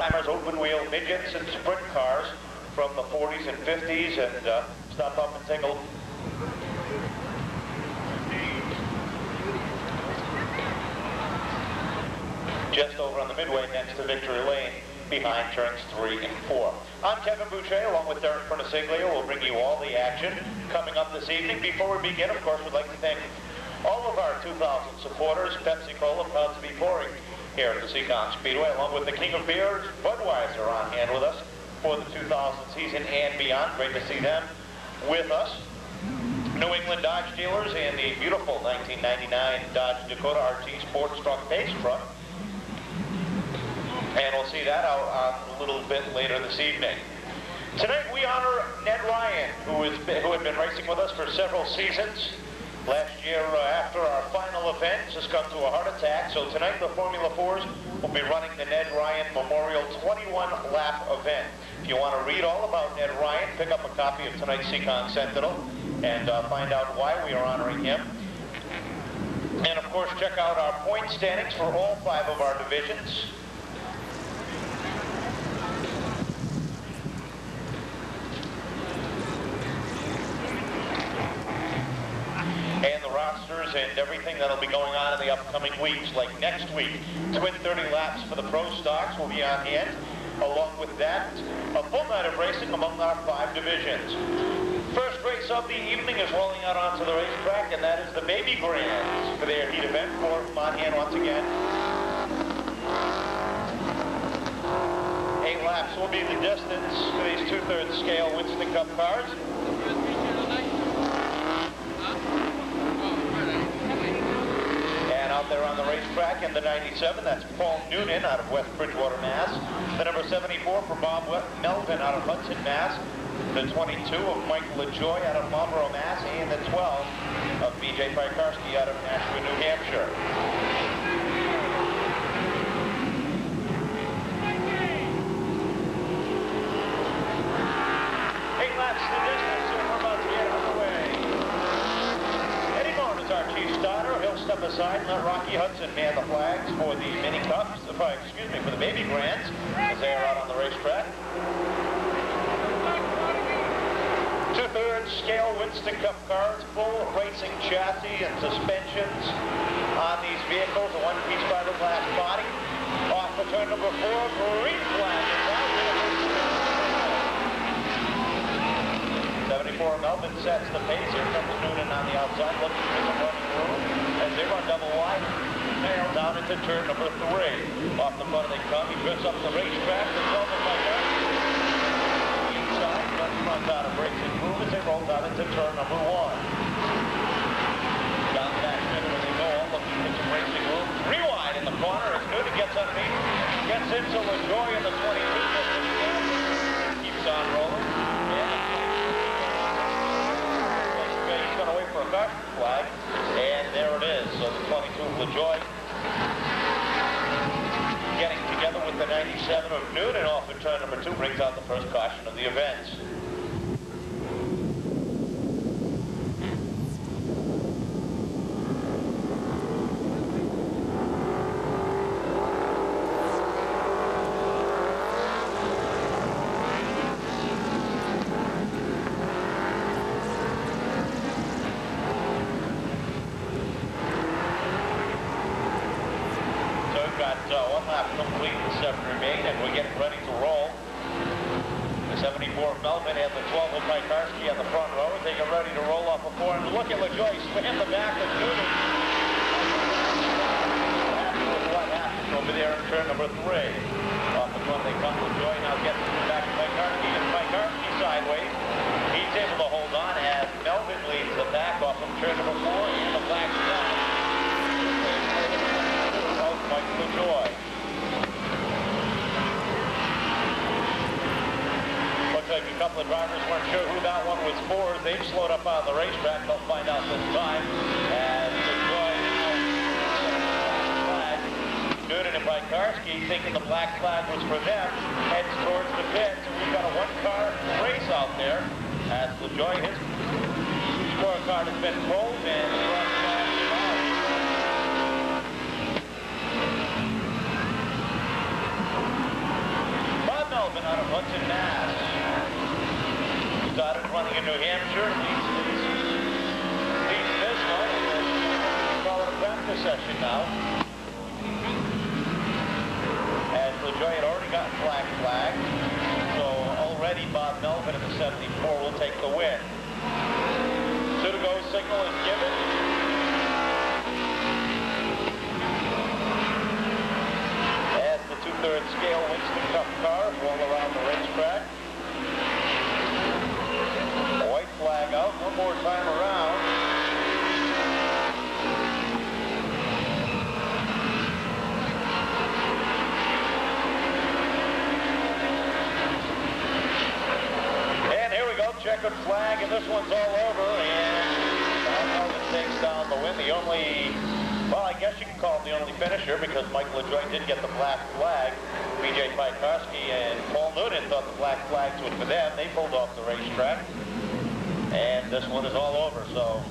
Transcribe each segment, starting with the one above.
old-timers, open-wheel midgets, and sprint cars from the 40s and 50s, and stop up and take a look. Just over on the midway next to Victory Lane, behind turns 3 and 4. I'm Kevin Boucher, along with Derek Fernasiglio. We'll bring you all the action coming up this evening. Before we begin, of course, we'd like to thank all of our 2,000 supporters. Pepsi-Cola proud to be pouring here at the Seekonk Speedway, along with the King of Beers, Budweiser, on hand with us for the 2000 season and beyond. Great to see them with us. New England Dodge dealers and the beautiful 1999 Dodge Dakota RT Sport Truck Pace Truck. And we'll see that out a little bit later this evening. Tonight we honor Ned Ryan, who had been racing with us for several seasons. Last year, after our final event, succumbed to a heart attack. So tonight the Formula 4s will be running the Ned Ryan Memorial 21-lap event. If you want to read all about Ned Ryan, pick up a copy of tonight's Seekonk Sentinel and find out why we are honoring him. And of course, check out our point standings for all 5 of our divisions. And the rosters and everything that'll be going on in the upcoming weeks. Like next week, twin 30 laps for the Pro Stocks will be on hand. Along with that, a full night of racing among our 5 divisions. First race of the evening is rolling out onto the racetrack, and that is the Baby Grands for their heat event. 4 from on hand once again. 8 laps will be the distance for these 2/3 scale Winston Cup cars. Out there on the racetrack in the 97, that's Paul Noonan out of West Bridgewater, Mass. The number 74 for Bob Melvin out of Hudson, Mass. The 22 of Mike LaJoy out of Marlboro, Mass. And the 12 of B.J. Pikarski out of Nashua, New Hampshire. Eight laps to the distance, and we're about to get underway. Eddie Moore is our chief starter. He'll step aside and let Rocky Hudson man the flags for the mini cups, for the Baby Grands, as they are out on the racetrack. 2/3 scale Winston Cup cars, full racing chassis and suspensions on these vehicles, a one-piece fiberglass body. Off for turn number 4, green flag is out. 74 Melvin sets the pace. Here comes Noonan on the outside, looking for some running room as they run double wide. Nail down into turn number 3. Off the front they come. He drifts up the racetrack. The 12 of Pikarski inside, just runs out of racing room as they roll down into turn number 1. Down the back middle as they go, looking for some racing room. Rewind in the corner as Noonan gets underneath. Gets into LaJoy in the 22. Keeps on rolling. Away for a caution flag, and there it is. So the 22 of LaJoy getting together with the 97 of Noonan off of turn number 2 brings out the first caution of the event. One lap complete and 7 remain, and we're getting ready to roll. The 74 of Melvin and the 12 of Pikarski on the front row. They get ready to roll off a 4. And look at LaJoy spin the back of Noonan. What happened over there in turn number 3. Off the front they come. LaJoy now gets the back of Pikarski, and Pikarski sideways. He's able to hold on as Melvin leads the back off of turn number 4, and the flag down. Mike LaJoy. Looks like a couple of drivers weren't sure who that one was for. They've slowed up on the racetrack. They'll find out this time. As LaJoy flag. Noonan and Pikarski, thinking the black flag was for them, heads towards the pits. And we've got a 1-car race out there. As LaJoy, his scorecard has been pulled, and Melvin out of Hudson, Mass. Started running in New Hampshire. Leads this one. And call it a practice session now. As LaJoie had already gotten flag. So already Bob Melvin in the 74 will take the win. 2 to go signal is given. As the 2/3 scale Winston Cup cars roll around the racetrack. White flag out, one more time around. And here we go, checkered flag, and this one's all over, and Melvin takes down the win. The only, well, I guess you can call him the only finisher, because Michael LaJoie did get the black flag. B.J. Piekarski and Paul Noonan thought the black flags were for them. They pulled off the racetrack. And this one is all over. So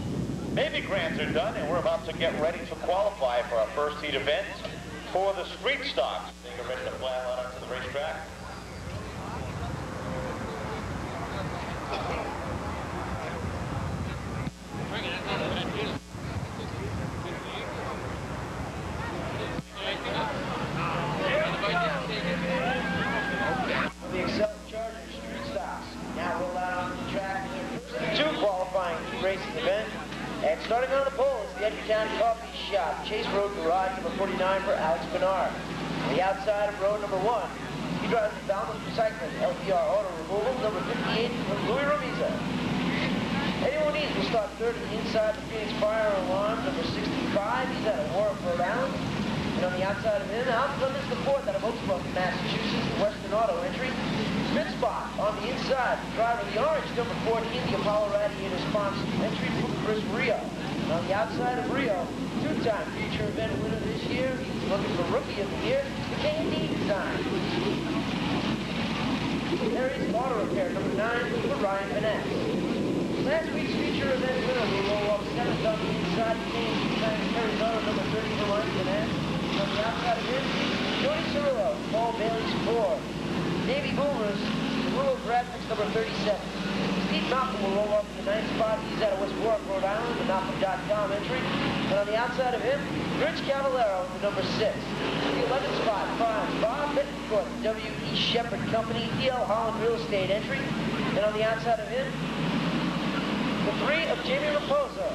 maybe grands are done, and we're about to get ready to qualify for our first heat event for the street stocks. They get ready to fly out onto the racetrack. Starting on the pole is the Edgertown Coffee Shop, Chase Road Garage, number 49 for Alex Bernard. On the outside of road number 1, he drives the Boundless Recycling LPR Auto Removal, number 58 for Louis Ramiza. Anyone needs will start third on the inside of the Phoenix Fire Alarm, number 65. He's out of Warwick, Rhode Island. And on the outside of him, Al Clemens the fourth out of Oakbrook, Massachusetts, the Western Auto entry. Fifth spot on the inside, the driver of the orange, number 14, the Apollo Radiator sponsor entry for Chris Rio. And on the outside of Rio, two-time future event winner this year, he's looking for Rookie of the Year, the K&D Design. There is Auto Repair, number 9, for Ryan Vaness. Last week's feature event winner will roll off 7th on the inside, the K&D Design Terry's Auto, number 30 for Ryan Vaness. And on the outside of him, Jody Cirillo, Paul Bailey's 4. Navy Boomers, the Rural Graphics, number 37. Steve Malcolm will roll up to the 9th spot. He's out of West Warwick, Rhode Island, the Malcolm.com entry. And on the outside of him, Rich Cavallero, the number 6. The 11th spot finds Bob Bittencourt, W.E. Shepherd Company, E.L. Holland Real Estate entry. And on the outside of him, the 3 of Jamie Raposo.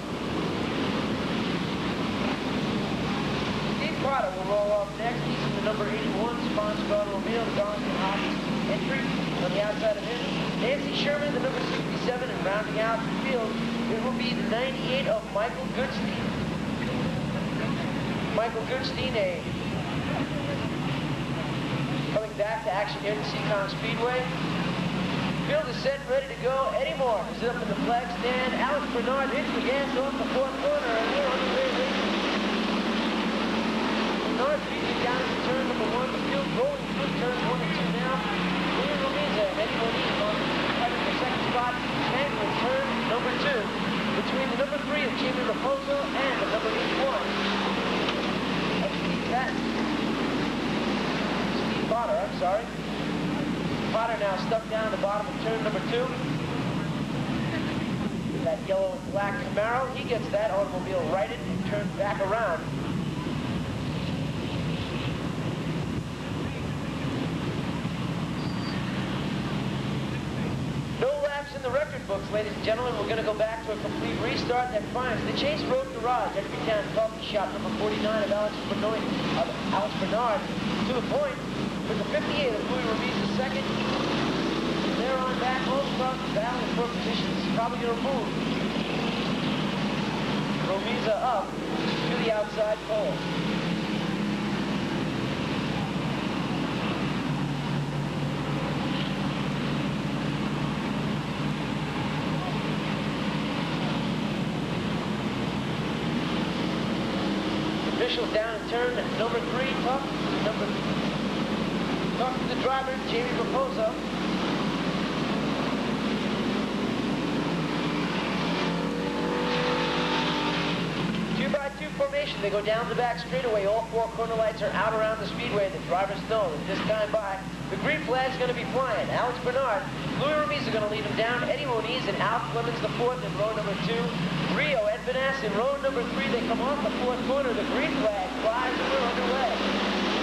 Steve Potter will roll off next. He's in the number 81, sponsored automobile, the Donaldson Hockey entry. On the outside of him, Nancy Sherman, the number 67, and rounding out the field, it will be the 98 of Michael Goodstein. Michael Goodstein, coming back to action here at the Seekonk Speedway. Field is set, ready to go. Eddie Moore is up in the flag stand. Alex Bernard hits the gas off the 4th corner, and we're on the way racing. Bernard beating down into turn number 1. The field rolling through turns 1 and 2 now. Louis Ramiza and Eddie Moniz on the 2nd spot. Tangling turn number 2 between the number 3 of Jamie Raposo and the number 81 of Steve Patton. Steve Potter, I'm sorry. Potter now stuck down the bottom of turn number 2. That yellow and black Camaro, he gets that automobile righted and turned back around. No laps in the record books, ladies and gentlemen. We're going to go back to a complete restart that finds the Chase Road Garage, Edgertown Coffee Shop, number 49 of Alex Bernard, to the point. With the 58 of Louis Ramiza second. They're on back home across the valley for positions. Probably going to move Ramiza up to the outside pole. Officials down in turn number 3, talk to the driver, Jamie Raposo. 2x2 formation. They go down the back straightaway. All four corner lights are out around the speedway. The drivers know that this time by, the green flag's going to be flying. Alex Bernard, Louis Ramiz are going to lead him down. Eddie Moniz and Al Clemens the fourth in row number 2. Rio, Ed Benass in row number 3. They come off the fourth corner. The green flag flies and we're underway.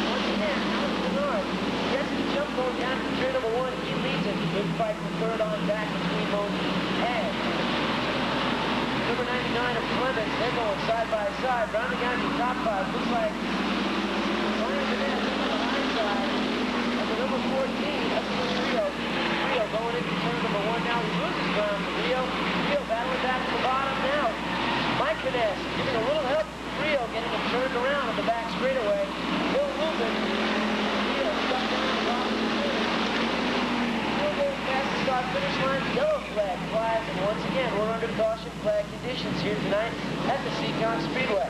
Once again, Alex Bernard gets the jump going down to turn number 1. He leads it. Good fight for third on back between Moniz and number 99 of Clemens. They're going side by side. Rounding out the top 5. Looks like Ryan Benass on the high side. And the number 14, that's Rio. Rio going into turn number 1 now. He loses ground to Rio. Rio battling back to the bottom now. Mike Benass giving a little help to Rio, getting him turned around on the back straightaway. Still moving. Rio stuck down the bottom. Still going past the start-finish line. The yellow flag flies, and once again, we're under caution flag conditions here tonight at the Seekonk Speedway.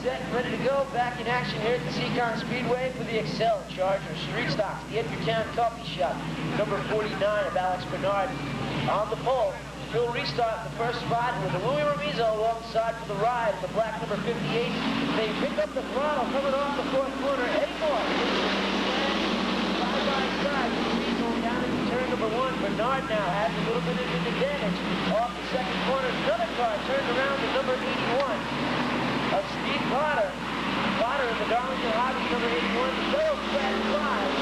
Set and ready to go. Back in action here at the Seekonk Speedway for the Excel Charger Street Stocks, the Edgartown Coffee Shop. Number 49 of Alex Bernard on the pole. He'll restart the first spot with Louis Ramiz alongside for the ride. The black number 58. They pick up the throttle coming off the fourth corner. Eddie Moore. Side by side. Ramiz going down into turn number 1. Bernard now has a little bit of an advantage. Off the second corner, another car turned around to number 81. Of Steve Potter. Potter in the Darlington Hobbies, number 81, the yellow flag flies.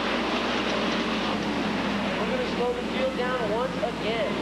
And we're going to slow the field down once again.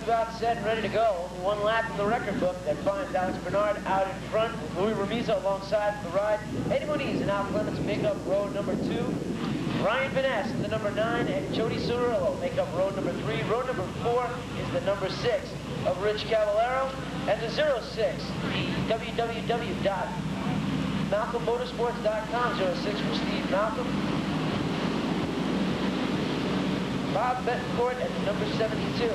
About set and ready to go. Only one lap in the record book that finds Alex Bernard out in front with Louis Ramiz alongside for the ride. Eddie Moniz and Al Clemens make up row number 2. Ryan Benass is the number 9 and Jody Cirillo make up row number 3. Row number 4 is the number 6 of Rich Cavallero. And the 06, the www.malcolmmotorsports.com, 06 for Steve Malcolm. Bob Betancourt at number 72.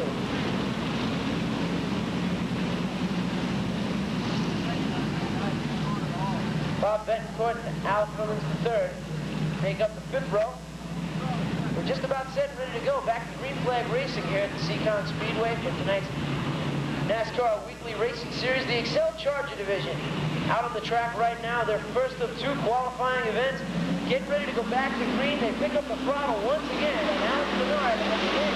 Bob Betancourt and Al Cummins III make up the 5th row. We're just about set and ready to go. Back to green flag racing here at the Seekonk Speedway for tonight's NASCAR Weekly Racing Series, the Excel Charger Division. Out on the track right now, their first of 2 qualifying events. Getting ready to go back to green. They pick up the throttle once again, and Alex Bernard has the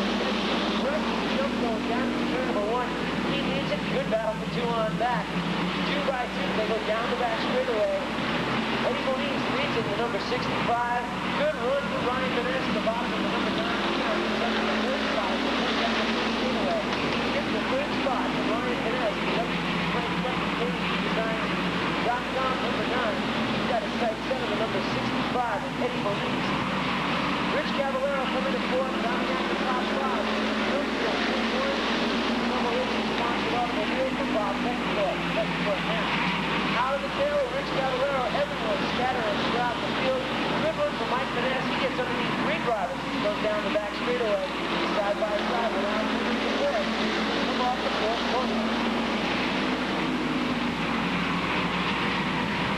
jump going down to turn number 1. He needs it. Good battle for 2 on back. 2 by 2, they go down the back straightaway. Eddie Moniz leads in the number 65. Good run for Ryan Vaness at the bottom of the number 9. The 3rd spot for the straightaway. Gets the 3rd spot for Ryan Vaness. Design.com number 9. He's got his sight set on the number 65 of Eddie Moniz. Rich Cavallero coming in 4th, rounding out the top 5. Sponsored automobile for Bob Betancourt now. Out of the tail of Rich Cavallero, everyone scattering throughout the field. Good run for Mike Vaness. He gets underneath 3 drivers. He goes down the back straightaway, side by side, around the 4th. Come off the 4th corner.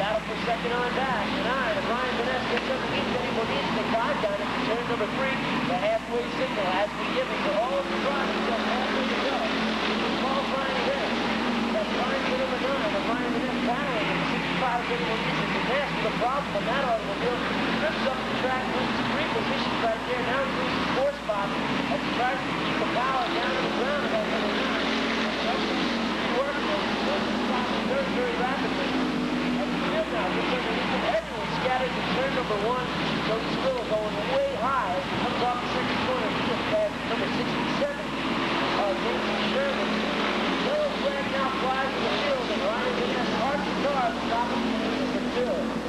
Battle for 2nd on back. 9 of Ryan Vaness gets underneath Eddie Moniz. They 5 down into turn number 3. The halfway signal has been given to all of the drivers. Just halfway to go. Qualifying event. That's Ryan for number 9 of Ryan Vaness battling in the 65 of Eddie Moniz. And Vaness with a problem on that automobile. Trips up the track, loses 3 positions right there. Now he loses 4 spots as he tries to keep the power down to the ground of that number 9. Works very rapidly. Now, everyone scatters in turn number 1. So he's still going way high. As he comes off the 2nd corner, he just passed number 67. Jason Sherman. Yellow flag now flies in the field, and Ryan Vaness parks the car at the top of number 2.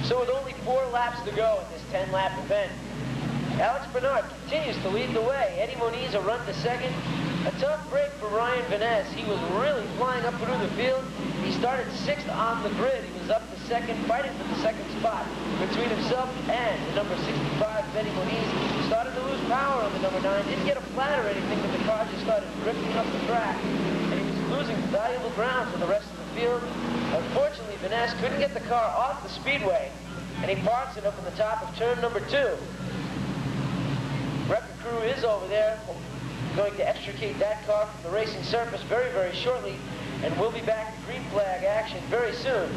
So with only 4 laps to go in this 10-lap event, Alex Bernard continues to lead the way. Eddie Moniz a run to 2nd. A tough break for Ryan Vaness. He was really flying up through the field. He started 6th on the grid. He was up to 2nd, fighting for the 2nd spot between himself and the number 65, Eddie Moniz. Started to lose power on the number 9. Didn't get a flat or anything, but the car just started drifting up the track. And he was losing valuable ground for the rest of the field. Unfortunately, Vaness couldn't get the car off the speedway, and he parks it up in the top of turn number 2. Record crew is over there, going to extricate that car from the racing surface very, very shortly, and we'll be back to green flag action very soon.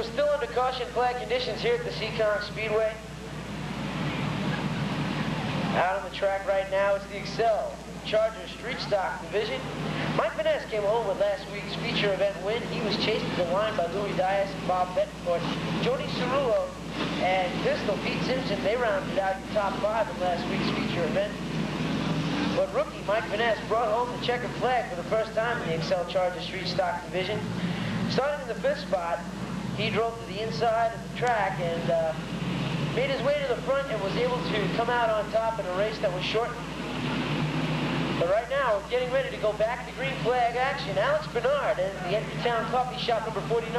we're still under caution flag conditions here at the Seekonk Speedway. Out on the track right now is the Excel Charger Street Stock Division. Mike Vaness came home with last week's feature event win. He was chased to the line by Louis Dias and Bob Betancourt. Jody Cerullo and Pistol Pete Simpson, they rounded out your top 5 in last week's feature event. But rookie Mike Vaness brought home the checkered flag for the first time in the Excel Charger Street Stock Division. Starting in the 5th spot, he drove to the inside of the track and made his way to the front and was able to come out on top in a race that was shortened. But right now, we're getting ready to go back to green flag action. Alex Bernard and the Entry Town Coffee Shop number 49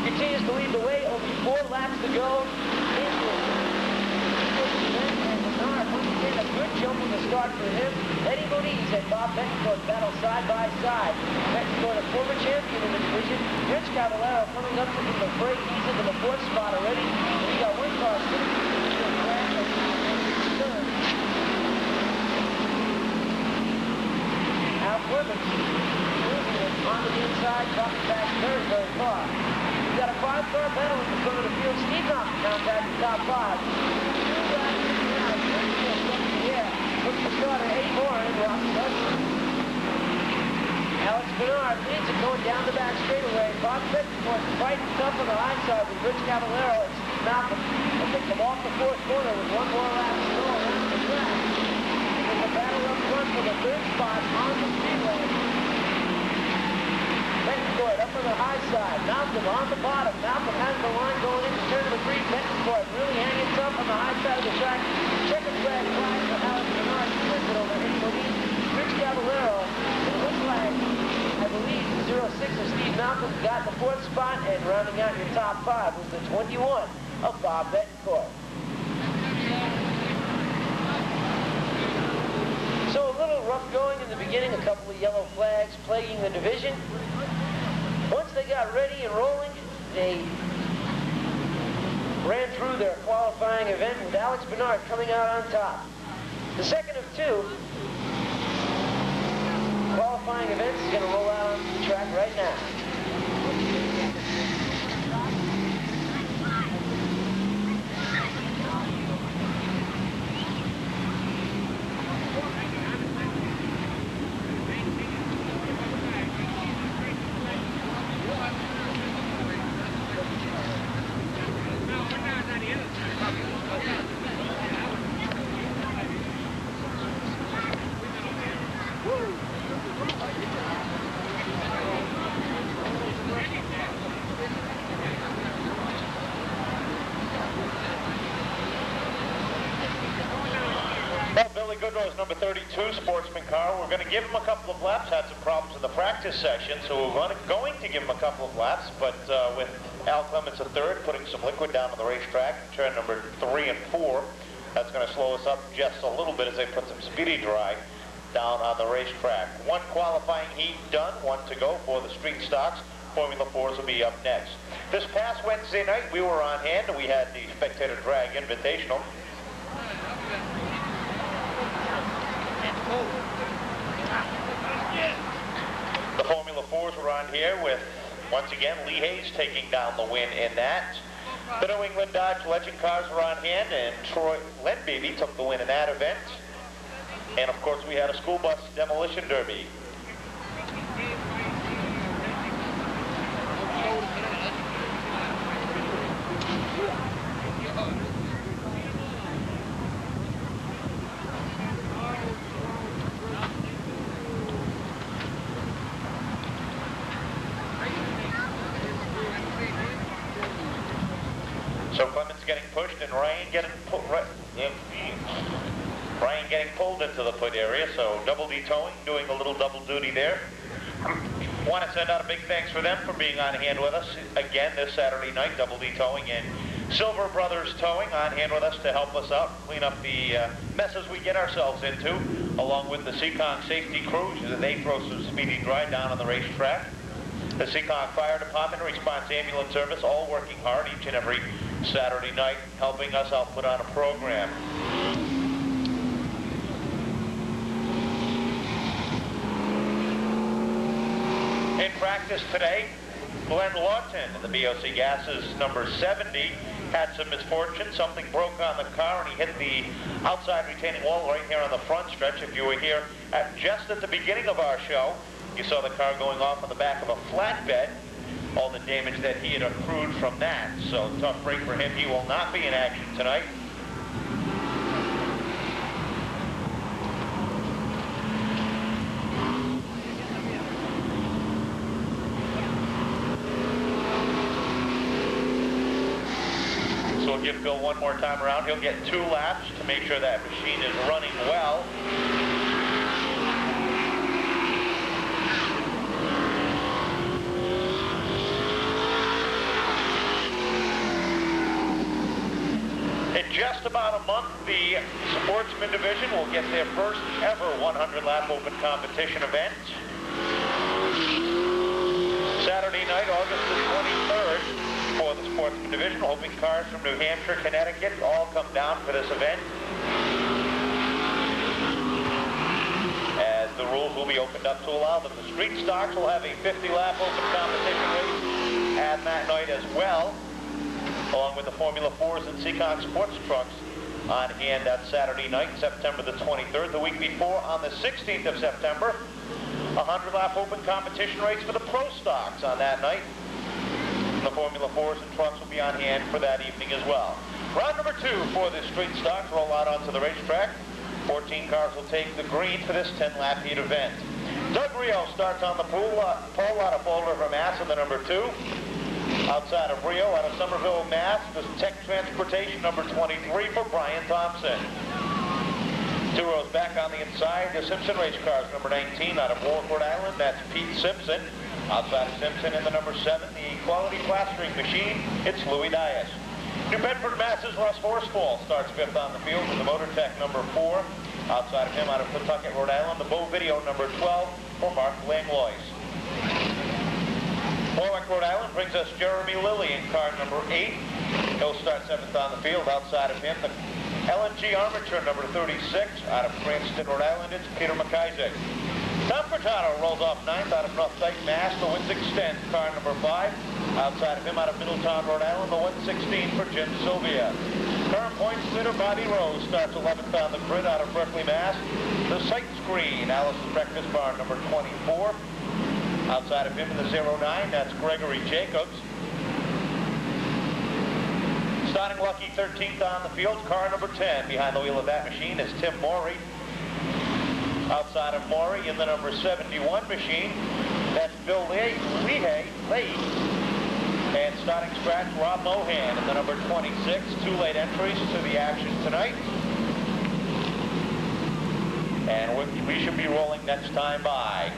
continues to lead the way. Only 4 laps to go in this event. And Bernard, once again, a good jump from the start for him. Eddie Moniz and Bob Betancourt battle side by side. Betancourt, a former champion in the division. Rich Cavallero coming up from the fray. He's into the 4th spot already. And we got one car sitting in the track. Al Clemens moving it onto the inside, dropping back very, very far. We've got a 5-car battle in the front of the field. Seekonk now back to top 5. 2 laps now. Looks to start at Eddie Moore and Rocky Hudson. Alex Bernard leads it going down the back straightaway. Bob Betancourt fighting tough on the high side with Rich Cavallero and Steve Malcolm. As they come off the 4th corner with 1 more lap to go around the track. The battle up front for the 3rd spot on the speedway. Betancourt up on the high side. Malcolm on the bottom. Malcolm has the line going into turn number 3. Betancourt really hanging tough on the high side of the track. Checkered flag flies for Alex Bernard. He wins it over Eddie Moniz. Rich Cavallero. It looks like, I believe, the 06 of Steve Malcolm got the 4th spot, and rounding out your top 5 was the 21 of Bob Betancourt. So a little rough going in the beginning, a couple of yellow flags plaguing the division. Once they got ready and rolling, they ran through their qualifying event with Alex Bernard coming out on top. The second of 2 qualifying events is going to roll out onto the track right now. Goodrow's number 32 sportsman car. We're going to give him a couple of laps. Had some problems in the practice session, so we're going to give him a couple of laps. But with Al Clemens a 3rd, putting some liquid down on the racetrack, turn number 3 and 4, that's going to slow us up just a little bit as they put some speedy dry down on the racetrack. 1 qualifying heat done, 1 to go for the street stocks. Formula 4s will be up next. This past Wednesday night, we were on hand, and we had the Spectator Drag Invitational. The Formula 4s were on here with, once again, Lee Hayes taking down the win in that. The New England Dodge Legend cars were on hand, and Troy Lenbaby took the win in that event. And, of course, we had a school bus demolition derby. So Clemens getting pushed and Ryan getting pulled into the pit area. So Double D Towing doing a little double duty there. Want to send out a big thanks for them for being on hand with us again this Saturday night. Double D Towing and Silver Brothers Towing on hand with us to help us out, clean up the messes we get ourselves into, along with the Seekonk safety crews. They throw some speedy dry down on the racetrack. The Seekonk Fire Department, Response Ambulance Service, all working hard each and every Saturday night, helping us out put on a program. In practice today, Glenn Lawton in the BOC Gases number 70 had some misfortune. Something broke on the car and he hit the outside retaining wall right here on the front stretch. If you were here just at the beginning of our show, you saw the car going off on the back of a flatbed. All the damage that he had accrued from that. So tough break for him. He will not be in action tonight. So we'll give Bill one more time around. He'll get 2 laps to make sure that machine is running well. In just about a month, the Sportsman Division will get their first ever 100-lap open competition event. Saturday night, August the 23rd, for the Sportsman Division, hoping cars from New Hampshire, Connecticut all come down for this event, as the rules will be opened up to allow them. The street stocks will have a 50-lap open competition race at that night as well, along with the Formula 4s and Seekonk sports trucks on hand that Saturday night, September the 23rd. The week before, on the 16th of September, a 100-lap open competition race for the Pro Stocks on that night. The Formula 4s and trucks will be on hand for that evening as well. Round number 2 for the street stocks roll out onto the racetrack. 14 cars will take the green for this 10-lap heat event. Doug Rio starts on the pole out of Fall River, Mass. in the number 2. Outside of Rio, out of Somerville, Mass., the Tech Transportation number 23 for Brian Thompson. 2 rows back on the inside, the Simpson race cars, number 19 out of Warwick, Rhode Island. That's Pete Simpson. Outside of Simpson in the number 7, the Quality Plastering Machine, it's Louis Dias. New Bedford, Mass's Russ Horsfall starts 5th on the field with the Motortech number 4. Outside of him, out of Pawtucket, Rhode Island, the Bow Video number 12 for Mark Langlois. Warwick, Rhode Island brings us Jeremy Lilly in car number 8. He'll start 7th on the field. Outside of him, the LNG Armature number 36. Out of Cranston, Rhode Island, it's Peter McIsaac. Tom Furtado rolls off 9th out of North Dyke, Mass. The Winds Extend, car number 5. Outside of him, out of Middletown, Rhode Island, the 116 for Jim Sylvia. Current points leader Bobby Rose starts 11th on the grid out of Berkeley, Mass. The Sight Screen, Alice's Breakfast Bar number 24. Outside of him in the 09, that's Gregory Jacobs. Starting lucky 13th on the field, car number 10. Behind the wheel of that machine is Tim Morey. Outside of Morey in the number 71 machine, that's Bill Leahy. And starting scratch, Rob Mohan in the number 26. 2 late entries to the action tonight. And we should be rolling next time by.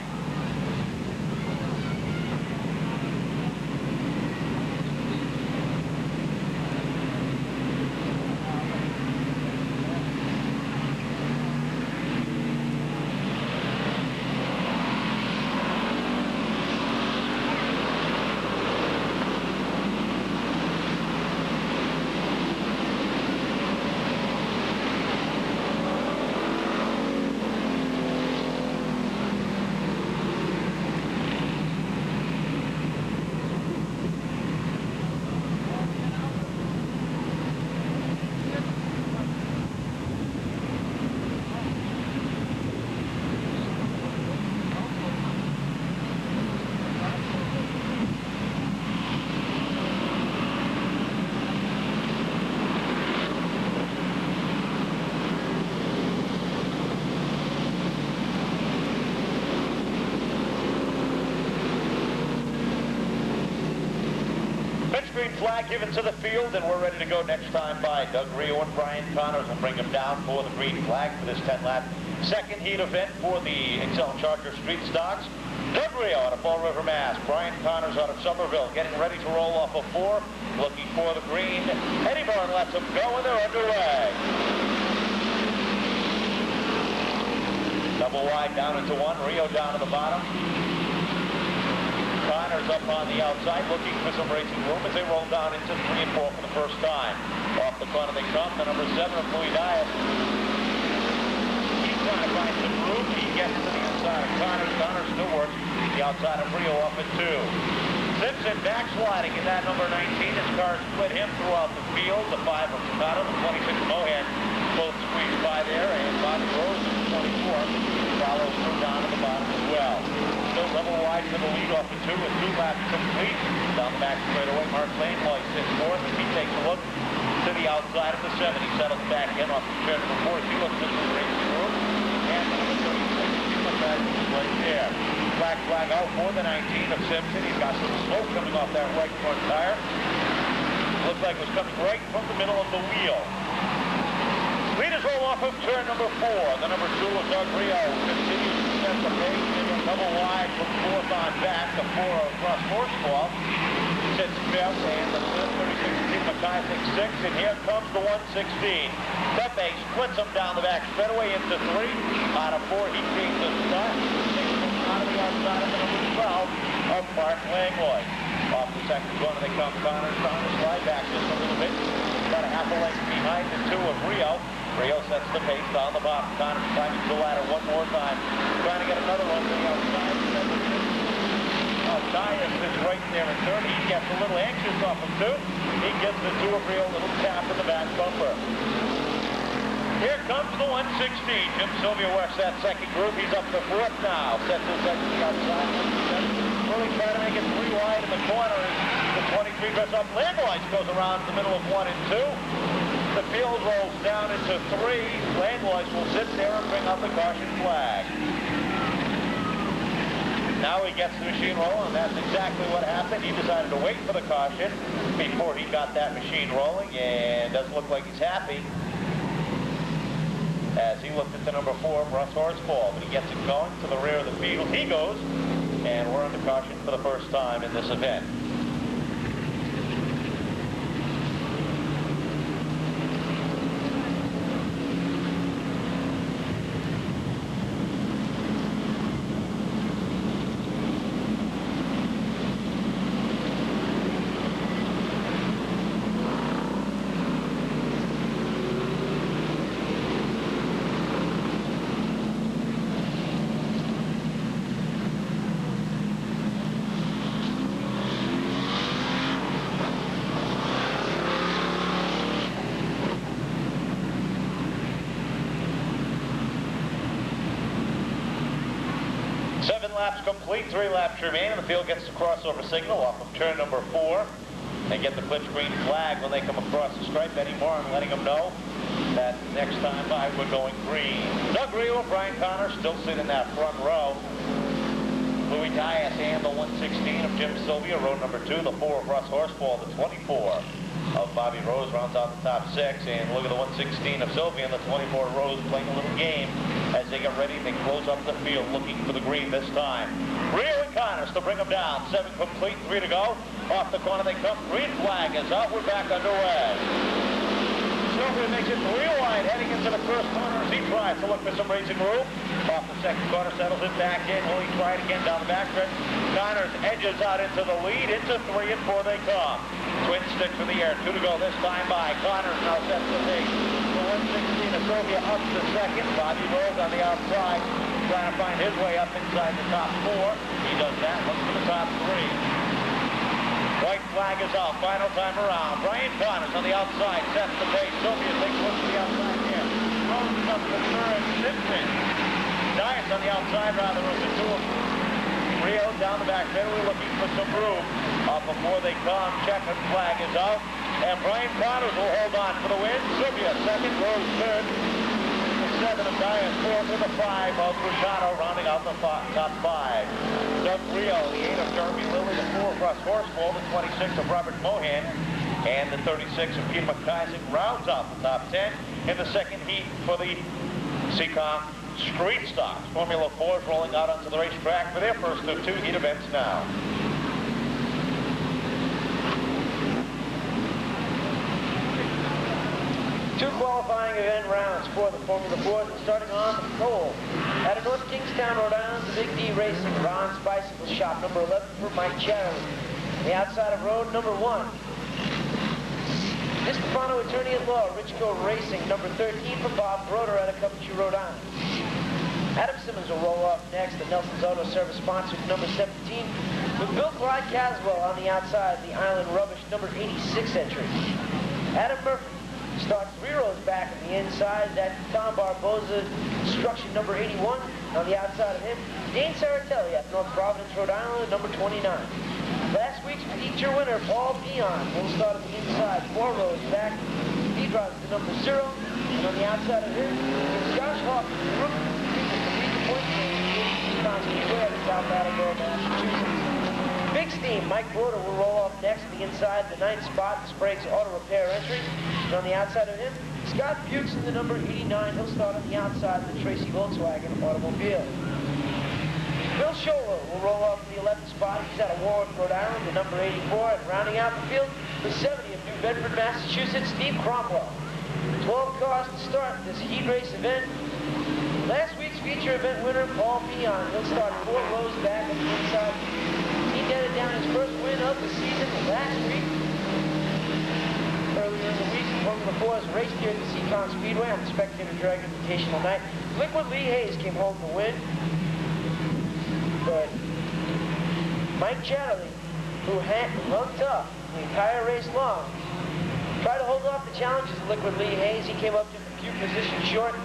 Green flag given to the field, and we're ready to go next time by. Doug Rio and Brian Connors will bring them down for the green flag for this 10-lap second heat event for the Excel Charger Street Stocks. Doug Rio out of Fall River, Mass. Brian Connors out of Somerville, getting ready to roll off a 4, looking for the green. Eddie Byrne lets them go, and they're underway. Double wide down into 1, Rio down to the bottom. Connors up on the outside, looking for some racing room as they roll down into 3 and 4 for the first time. Off the corner they come, the number 7 of Louis Dias. He's trying to find some room. He gets to the inside of Connors. Connors still works the outside of Rio up at 2. Simpson backsliding in that number 19. His car split him throughout the field. The 5 of Chicago, the 26 of Mohan, both squeezed by there, and Bobby Rose, the 24, follows through down to the bottom as well. Still level wide to the lead off the 2 with 2 laps complete. Down the back straightaway, Mark Langlois sits fourth as he takes a look to the outside of the 7. He settles back in off the turn number 4. He looks into the racing room, and number 36 is right there. Black flag out for the 19 of Simpson. He's got some smoke coming off that right front tire. Looks like it was coming right from the middle of the wheel. Leaders roll off of turn number 4. The number 2 of Doug Rio continues to set the pace. Double wide from 4th on back. The 4 of Russ Horsfall sits 5th, and the 36 of Steve McKay 6th. And here comes the 116. Pepe splits him down the back straightaway into 3. Out of 4, he gains the start. Out of the outside of the number 12 of Mark Langlois. Off the second corner they come. Connors trying to slide back just a little bit. About a half a length behind the 2 of Rio. Rio sets the pace down the bottom. Connors climbing the ladder one more time. Trying to get another one to the outside. Tyus is right there in third. He gets a little anxious off him too. He gives the 2 of Rio a little tap in the back bumper. Here comes the 116. Jim Sylvia works that second group. He's up to 4th now. Sets his head to the outside. Really trying to make it 3 wide in the corner. The 23 dress up. Langlois goes around the middle of 1 and 2. The field rolls down into 3. Langlois will sit there and bring up the caution flag. Now he gets the machine rolling, and that's exactly what happened. He decided to wait for the caution before he got that machine rolling, and doesn't look like he's happy as he looked at the number 4, Russ Horsfall, but he gets it going to the rear of the field. He goes, and we're under caution for the first time in this event. Laps complete, 3 laps remain, and the field gets the crossover signal off of turn number 4. They get the glitch green flag when they come across the stripe. Eddie Moran letting them know that next time by we're going green. Doug Rio, Brian Connors still sit in that front row. Louis Tyus and the 116 of Jim Sylvia, row number 2, the 4 of Russ Horsfall, the 24 of Bobby Rose rounds out the top 6, and look at the 116 of Sylvia and the 24 of Rose playing a little game as they get ready. They close up the field looking for the green this time. Rio and Connors to bring them down. 7 complete, 3 to go. Off the corner they come. Green flag is out. We're back underway. Sylvia makes it 3 wide heading into the first corner as he tries to look for some racing room. Off the second corner, settles it back in. Will he try it again down the backstretch? Connors edges out into the lead. Into 3 and 4 they come. Twin sticks in the air. 2 to go this time by. Connors now sets the pace. The 116 of Sylvia up to second. Bobby Rose on the outside, trying to find his way up inside the top 4. He does that. Looks for the top 3. White flag is out. Final time around. Brian Connors on the outside sets the pace. Sylvia takes a look to the outside here. Rose up to third. Simpson. Tyus on the outside rather of the 2 of Rio down the back middle, looking for some room. Before they come, checkered flag is out. And Brian Connors will hold on for the win. Sylvia second, Rose third. The 7 of Tyus, 4th with the 5 of Brusciano rounding out the top 5. Doug Rio, the 8 of Jeremy Lilly, the 4 of Russ Horsfall, the 26 of Robert Mohan, and the 36 of Peter McKay rounds out the top 10 in the second heat for the Seekonk Street Stocks. Formula 4 is rolling out onto the racetrack for their first of 2 heat events now. Two qualifying event rounds for the Formula 4, starting on the pole. Out of North Kingstown, Rhode Island, the Big D Racing, Ron's Bicycle Shop, number 11 for Mike Charlie. On the outside of road number 1. This Stefano attorney-at-law, Richco Racing, number 13 for Bob Broder out of Coventry, Rhode Island. Adam Simmons will roll off next. The Nelson's Auto Service sponsored number 17 With Bill Clyde Caswell on the outside of the Island Rubbish number 86 entry. Adam Murphy starts 3 rows back on the inside. That Tom Barboza Construction number 81 on the outside of him. Dane Saratelli at North Providence, Rhode Island, number 29. Last week's feature winner, Paul Peon, will start on the inside, 4 rows back. He drives the number 0, and on the outside of him is Josh Hawkins, the rookie, to lead the point game in Seekonk Speedway at South Attleboro, Massachusetts. Big Steam, Mike Broder will roll off next to the inside, the 9th spot, Sprague's Auto Repair entry. And on the outside of him, Scott Bukes in the number 89. He'll start on the outside of the Tracy Volkswagen automobile. Bill Scholler will roll off the 11th spot. He's out of Warwick, Rhode Island, the number 84. And rounding out the field, the 70 of New Bedford, Massachusetts, Steve Cromwell. 12 cars to start this heat race event. Last week's feature event winner, Paul Peon. He'll start 4 rows back on the inside. He netted down his first win of the season last week. Earlier in the week, Formula 4 was raced here at the Seekonk Speedway on the Spectator Drag Invitational night. Liquid Lee Hayes came home to win. But Mike Chatterley, who hung tough the entire race long, tried to hold off the challenges of Liquid Lee Hayes. He came up just a few positions short.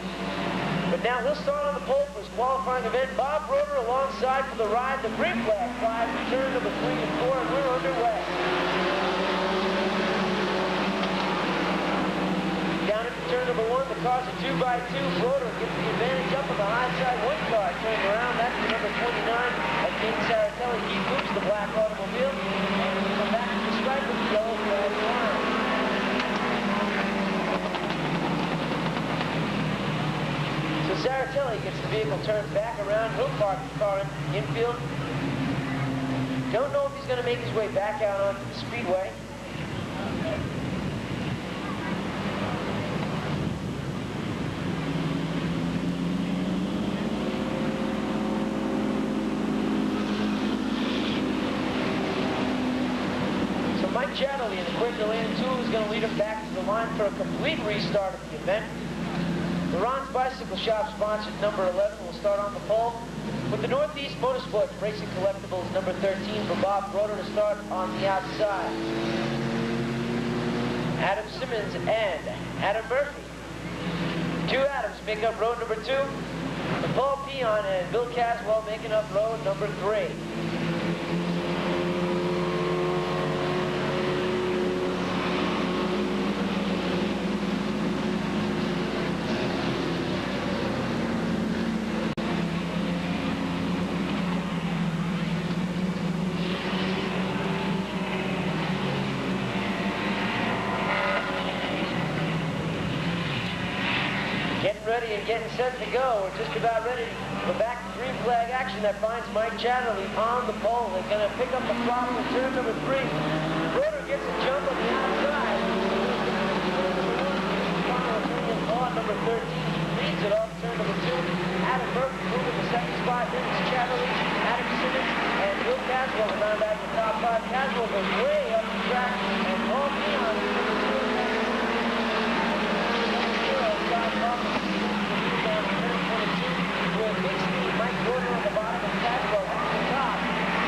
But now he'll start on the pole for his qualifying event. Bob Broder alongside for the ride. The green flag 5, return number 3 and 4, and we're underway. Down at turn number 1, the cars are 2x2. Broder gets the advantage up on the high side. 1 car turned around. That's the number 29 of Dane Saratelli. He moves the black automobile. And we come back to the stripe with the yellow flag line. So Saratelli gets the vehicle turned back around. He'll park the car in the infield. Don't know if he's going to make his way back out onto the speedway. Mike Chatterley in the Quaker Lane 2 is going to lead him back to the line for a complete restart of the event. The Ron's Bicycle Shop sponsored number 11 will start on the pole, with the Northeast Motorsports Racing Collectibles number 13 for Bob Broder to start on the outside. Adam Simmons and Adam Murphy. 2 Adams make up row number 2, and Paul Peon and Bill Caswell making up row number 3. Ready and getting set to go. We're just about ready to go back to green flag action. That finds Mike Chatterley on the pole. They're going to pick up the throttle in turn number 3. Broder gets a jump on the outside. Number 13 leads it off turn number 2. Adam Murphy moving the 2nd spot. Then it's Chatterley, Adam Simmons, and Bill Caswell around back to the top 5. Caswell goes way up the track, and Paul Peon is Big Steve, Mike Broder on the bottom, and Caswell at the top.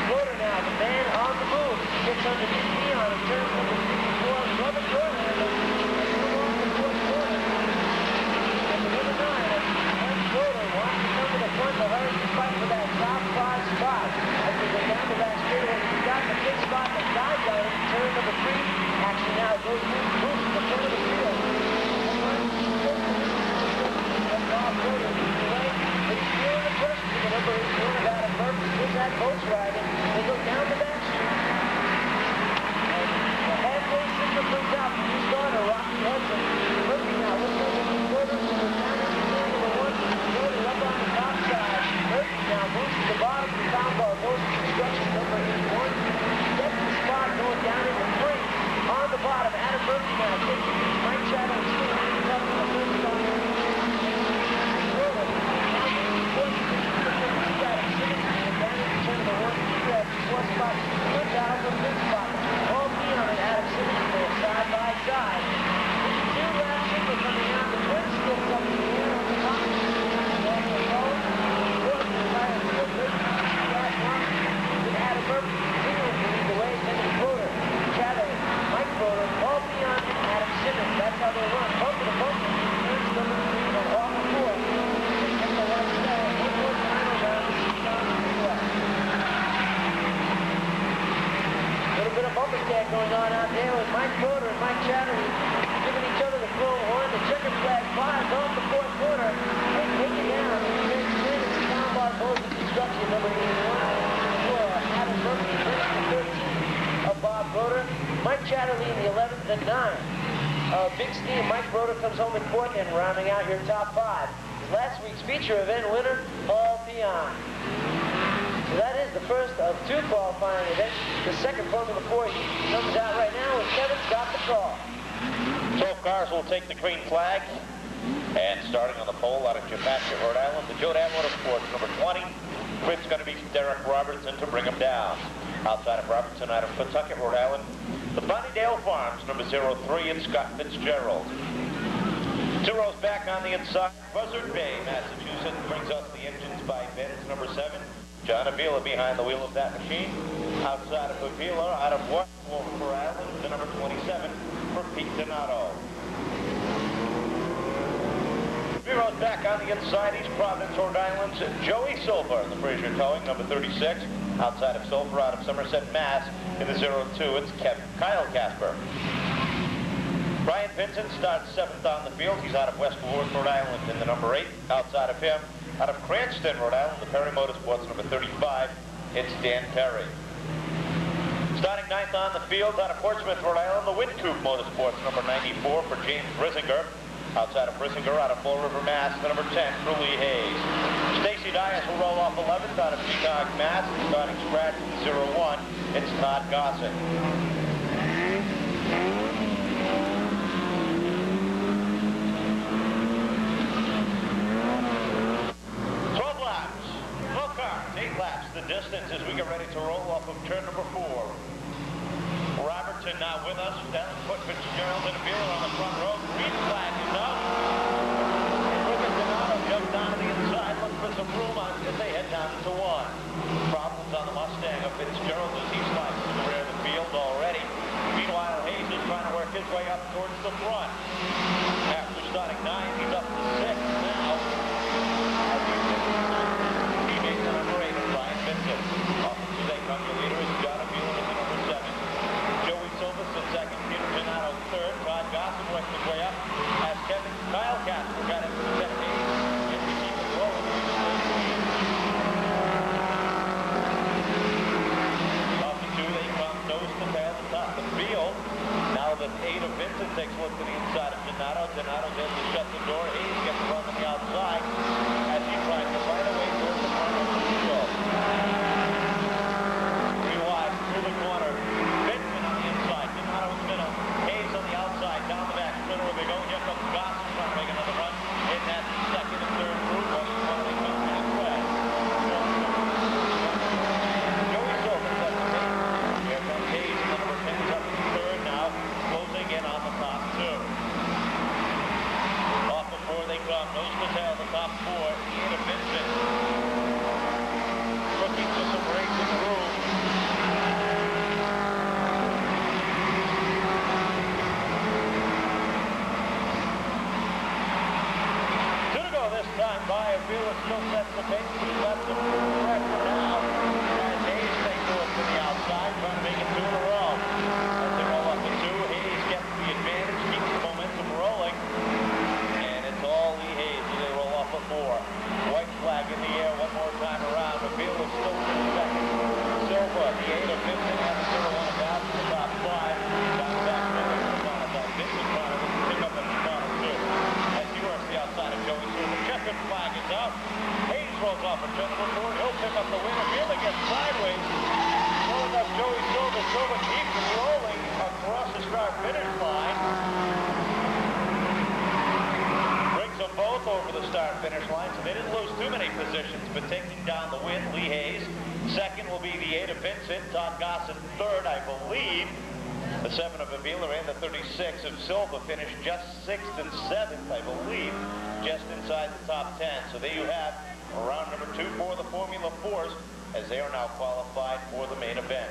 Broder now, the man on the move. He gets underneath Peon and turns number 3 and 4. Robert Broder along the 4th corner. And the number 9, Mike Broder wants to come to the front to hurry to fight for that top 5 spot. As we go down the back straightaway, he's got the 5th spot that dives out of turn number 3. Action now goes moves to the front of the field. Bob Broder leads the way. But he's feeling the pressure to the number 8 corner of Adam Murphy. Gives that Volkswagen. They go down the back street. And the halfway signal comes out from new starter, Rocky Hudson. Murphy now looks over the quarter. Down into turn number 1. Broder up on the top side. Murphy now moves to the bottom of the Tom Barboza Construction number 81. Gets the spot going down into 3. On the bottom, Adam Murphy now takes it. Mike Chatterley still hanging up in the 1st spot. Turn number 1, going on out there with Mike Broder and Mike Chatterley giving each other the full horn. The checkered flag flies off the fourth quarter and taken down in the next minute. The Town Bar Bows of Construction, number 81. Adam Mercury finished the 13th of Bob Broder. Mike Chatterley in the 11th and 9th. Big Steam, Mike Broder comes home in 4th and rounding out your top 5. Last week's feature event winner, Paul Peon. So that is the first of 2 qualifying events. The second Formula 4 comes out right now, and Kevin's got the call. 12 cars will take the green flag. And starting on the pole out of Chepachet, Rhode Island, the ACOT Motorsports, number 20. Quid's going to be Derek Robertson to bring him down. Outside of Robertson, out of Pawtucket, Rhode Island, the Bonnydale Farms, number 03, and Scott Fitzgerald. 2 rows back on the inside, Buzzard Bay, Massachusetts, brings us the engines by Benz, number 7. John Avila behind the wheel of that machine. Outside of Avila, out of Wolf, Rhode Island, the number 27 for Pete Donato. 3 rows back on the inside, East Providence, Rhode Island's Joey Silver, the Fraser Towing, number 36. Outside of Silver, out of Somerset, Mass, in the 02, it's Kyle Casper. Brian Vincent starts 7th on the field. He's out of West Warwick, Rhode Island, in the number 8. Outside of him, out of Cranston, Rhode Island, the Perry Motorsports, number 35, it's Dan Perry. Starting 9th on the field, out of Portsmouth, Rhode Island, the Windcoop Motorsports, number 94 for James Brisinger. Outside of Brisinger, out of Fall River, Mass, the number 10 for Lee Hayes. Stacy Dias will roll off 11th out of Seekonk, Mass. Starting scratch in 01, it's Todd Gossett. 12 laps, 12 cars, 8 laps. The distance as we get ready to roll off of turn number 4. Robertson now with us. Down foot Fitzgerald and Avila on the front row. Green flag is up. Rupert Donato jumps down to the inside, looks for some room on as they head down to 1. Problems on the Mustang of Fitzgerald as he slides to the rear of the field already. Meanwhile, Hayes is trying to work his way up towards the front. After starting 9, he's up to 6 now. As he teammates on number 8 of Brian Vincent. Off to they come, the leader is John Avila in the number 7. Joey Silverson second, Peter Donato third. Todd Gossett works his way up as Kyle Casper got into the 10 8. And we keep it rolling. Off to 2, they come nose to tail at the top of the field. Now that 8 of Vincent takes a look to the inside of Donato. Donato does to shut the door. Hayes gets run on the outside as he tries to fight away towards the front of the field. Meanwhile, through the corner, Vincent on the inside, Donato in the middle, Hayes on the outside, down the back, center where they go. Here comes Gossett trying to make another run in that second and third group. When they come halfway. Joey Silver sets the pace. Here comes Hayes, the number 10 is up in third now, closing in on the top 2. Off before they come, nose to tail, the top 4, Ian and Vincent. Looking for some racing room. This time by Avila still sets the pace. He's left the pressure now. And Hayes takes a look to the outside, trying to make it 2 in a row. As they roll up to 2, Hayes gets the advantage, keeps the momentum rolling. And it's all Lee Hayes as they roll off a 4. White flag in the air one more time around. Avila still in second. Silva, the 8 of Vincent, has a 0-1 about to the top 5. Down the back middle of the corner. Vincent trying to pick up at the corner 2. As he works the outside of Joey Silva. Checkered flag is out. Hayes rolls off a turn number 4. He'll pick up the win. Avila gets sideways. Rolling up Joey Silva. Silva keeps rolling across the start-finish line. Brings them both over the start-finish line, so they didn't lose too many positions, but taking down the win, Lee Hayes. Second will be the 8 of Vincent. Todd Gossett third, I believe. The 7 of Avila and the 36 of Silva finished just 6th and 7th, I believe, just inside the top 10. So there you have round number 2 for the Formula 4s, as they are now qualified for the main event.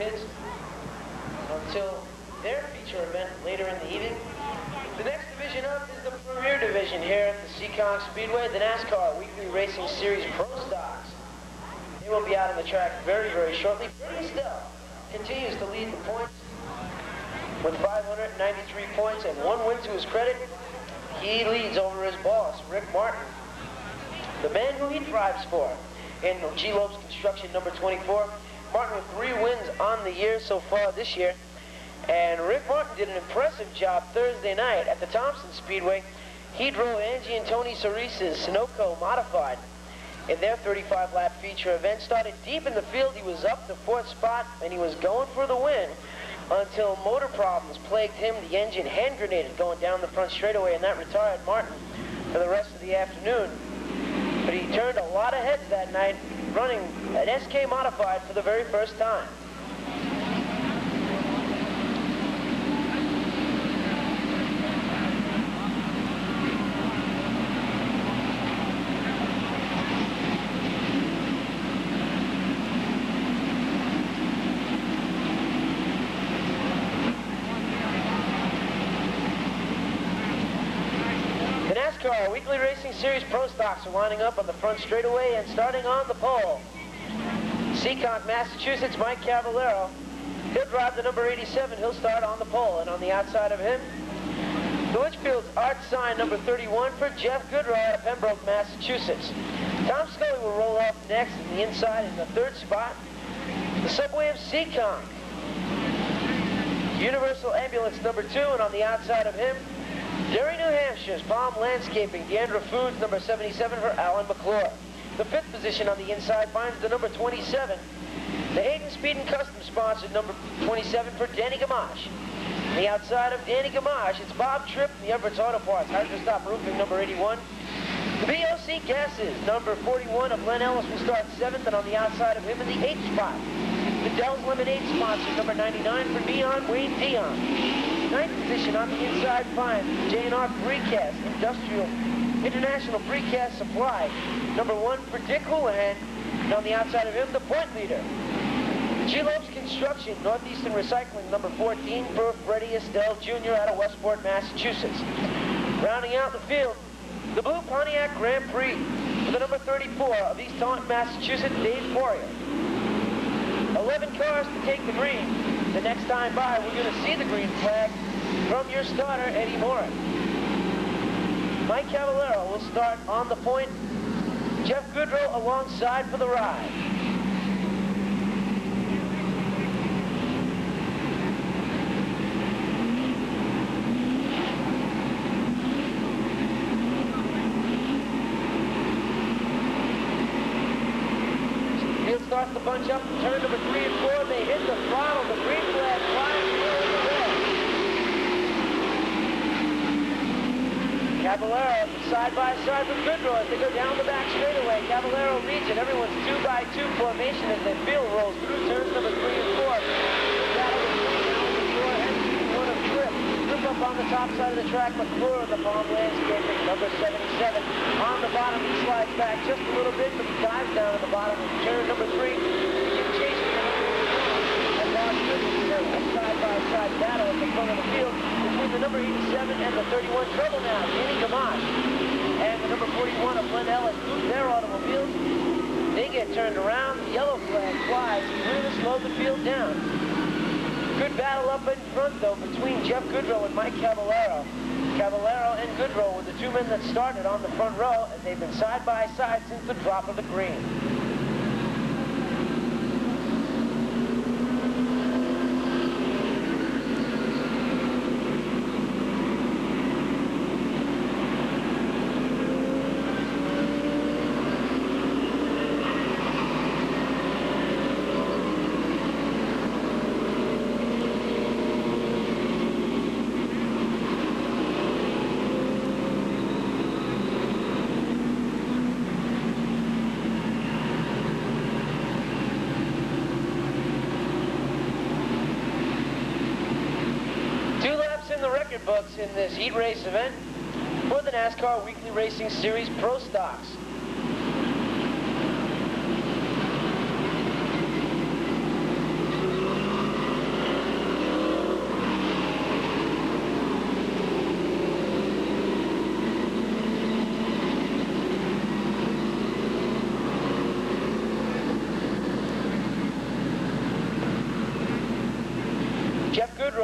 pits until their feature event later in the evening. The next division up is the Premier Division here at the Seekonk Speedway, the NASCAR Weekly Racing Series Pro Stocks. They will be out on the track very, very shortly. Bernie Estelle continues to lead the points with 593 points and 1 win to his credit. He leads over his boss, Rick Martin, the man who he drives for in G. Lopes Construction number 24. Martin with 3 wins on the year so far this year. And Rick Martin did an impressive job Thursday night at the Thompson Speedway. He drove Angie and Tony Cerise's Sunoco Modified in their 35-lap feature event. Started deep in the field. He was up to 4th spot, and he was going for the win until motor problems plagued him. The engine hand grenaded going down the front straightaway, and that retired Martin for the rest of the afternoon. But he turned a lot of heads that night, running an SK Modified for the very first time. NASCAR Weekly Racing Series Pro Stocks are lining up on the front straightaway and starting on the pole. Seekonk, Massachusetts, Mike Cavallero. He'll drive the number 87. He'll start on the pole, and on the outside of him, the Litchfield's Art Sign number 31 for Jeff Goodrow out of Pembroke, Massachusetts. Tom Scully will roll off next in the inside in the 3rd spot. The Subway of Seekonk, Universal Ambulance number 2, and on the outside of him, Derry, New Hampshire's Palm Landscaping, Deandra Foods, number 77 for Alan McClure. The 5th position on the inside finds the number 27. The Hayden Speed and Custom sponsored number 27 for Danny Gamache. On the outside of Danny Gamache, it's Bob Tripp from the Everett's Auto Parts, Hydrostop Roofing, number 81. The BOC Gases, number 41 of Len Ellis will start 7th, and on the outside of him in the 8th spot, the Dell's Lemonade sponsor, number 99 for Neon, Wayne Dion. 9th position on the inside finds J&R Precast International Precast Supply, number 1 for Dick Houlihan, and on the outside of him, the point leader, G. Lopes Construction, Northeastern Recycling, number 14 for Freddie Estelle Jr. out of Westport, Massachusetts. Rounding out the field, the Blue Pontiac Grand Prix for the number 34 of East Taunton, Massachusetts, Dave Poirier. 11 cars to take the green. The next time by, we're going to see the green flag from your starter, Eddie Morris. Mike Cavallero will start on the point. Jeff Goodrow alongside for the ride. Field starts to bunch up in turn number 3 and 4. They hit the throttle. The green flag flies through the red. Cavallero side by side with Goodrow as they go down the back straightaway. Cavallero leads it. Everyone's 2-by-2 formation as the field rolls through turns number 3 and 4. Battle Trip up on the top side of the track. McClure in the Palm Landscaping, number 77. On the bottom, he slides back just a little bit, but he dives down at the bottom of turn number 3. He chases the side-by-side battle at the front of the field between the number 87 and the 31 Trouble now, Danny Gamache, and the number 41 of Len Ellis move their automobiles. They get turned around, the yellow flag flies, really slowed the field down. Good battle up in front, though, between Jeff Goodrow and Mike Cavallero. Cavallero and Goodrow were the 2 men that started on the front row, and they've been side by side since the drop of the green. Books in this heat race event for the NASCAR Weekly Racing Series Pro Stocks.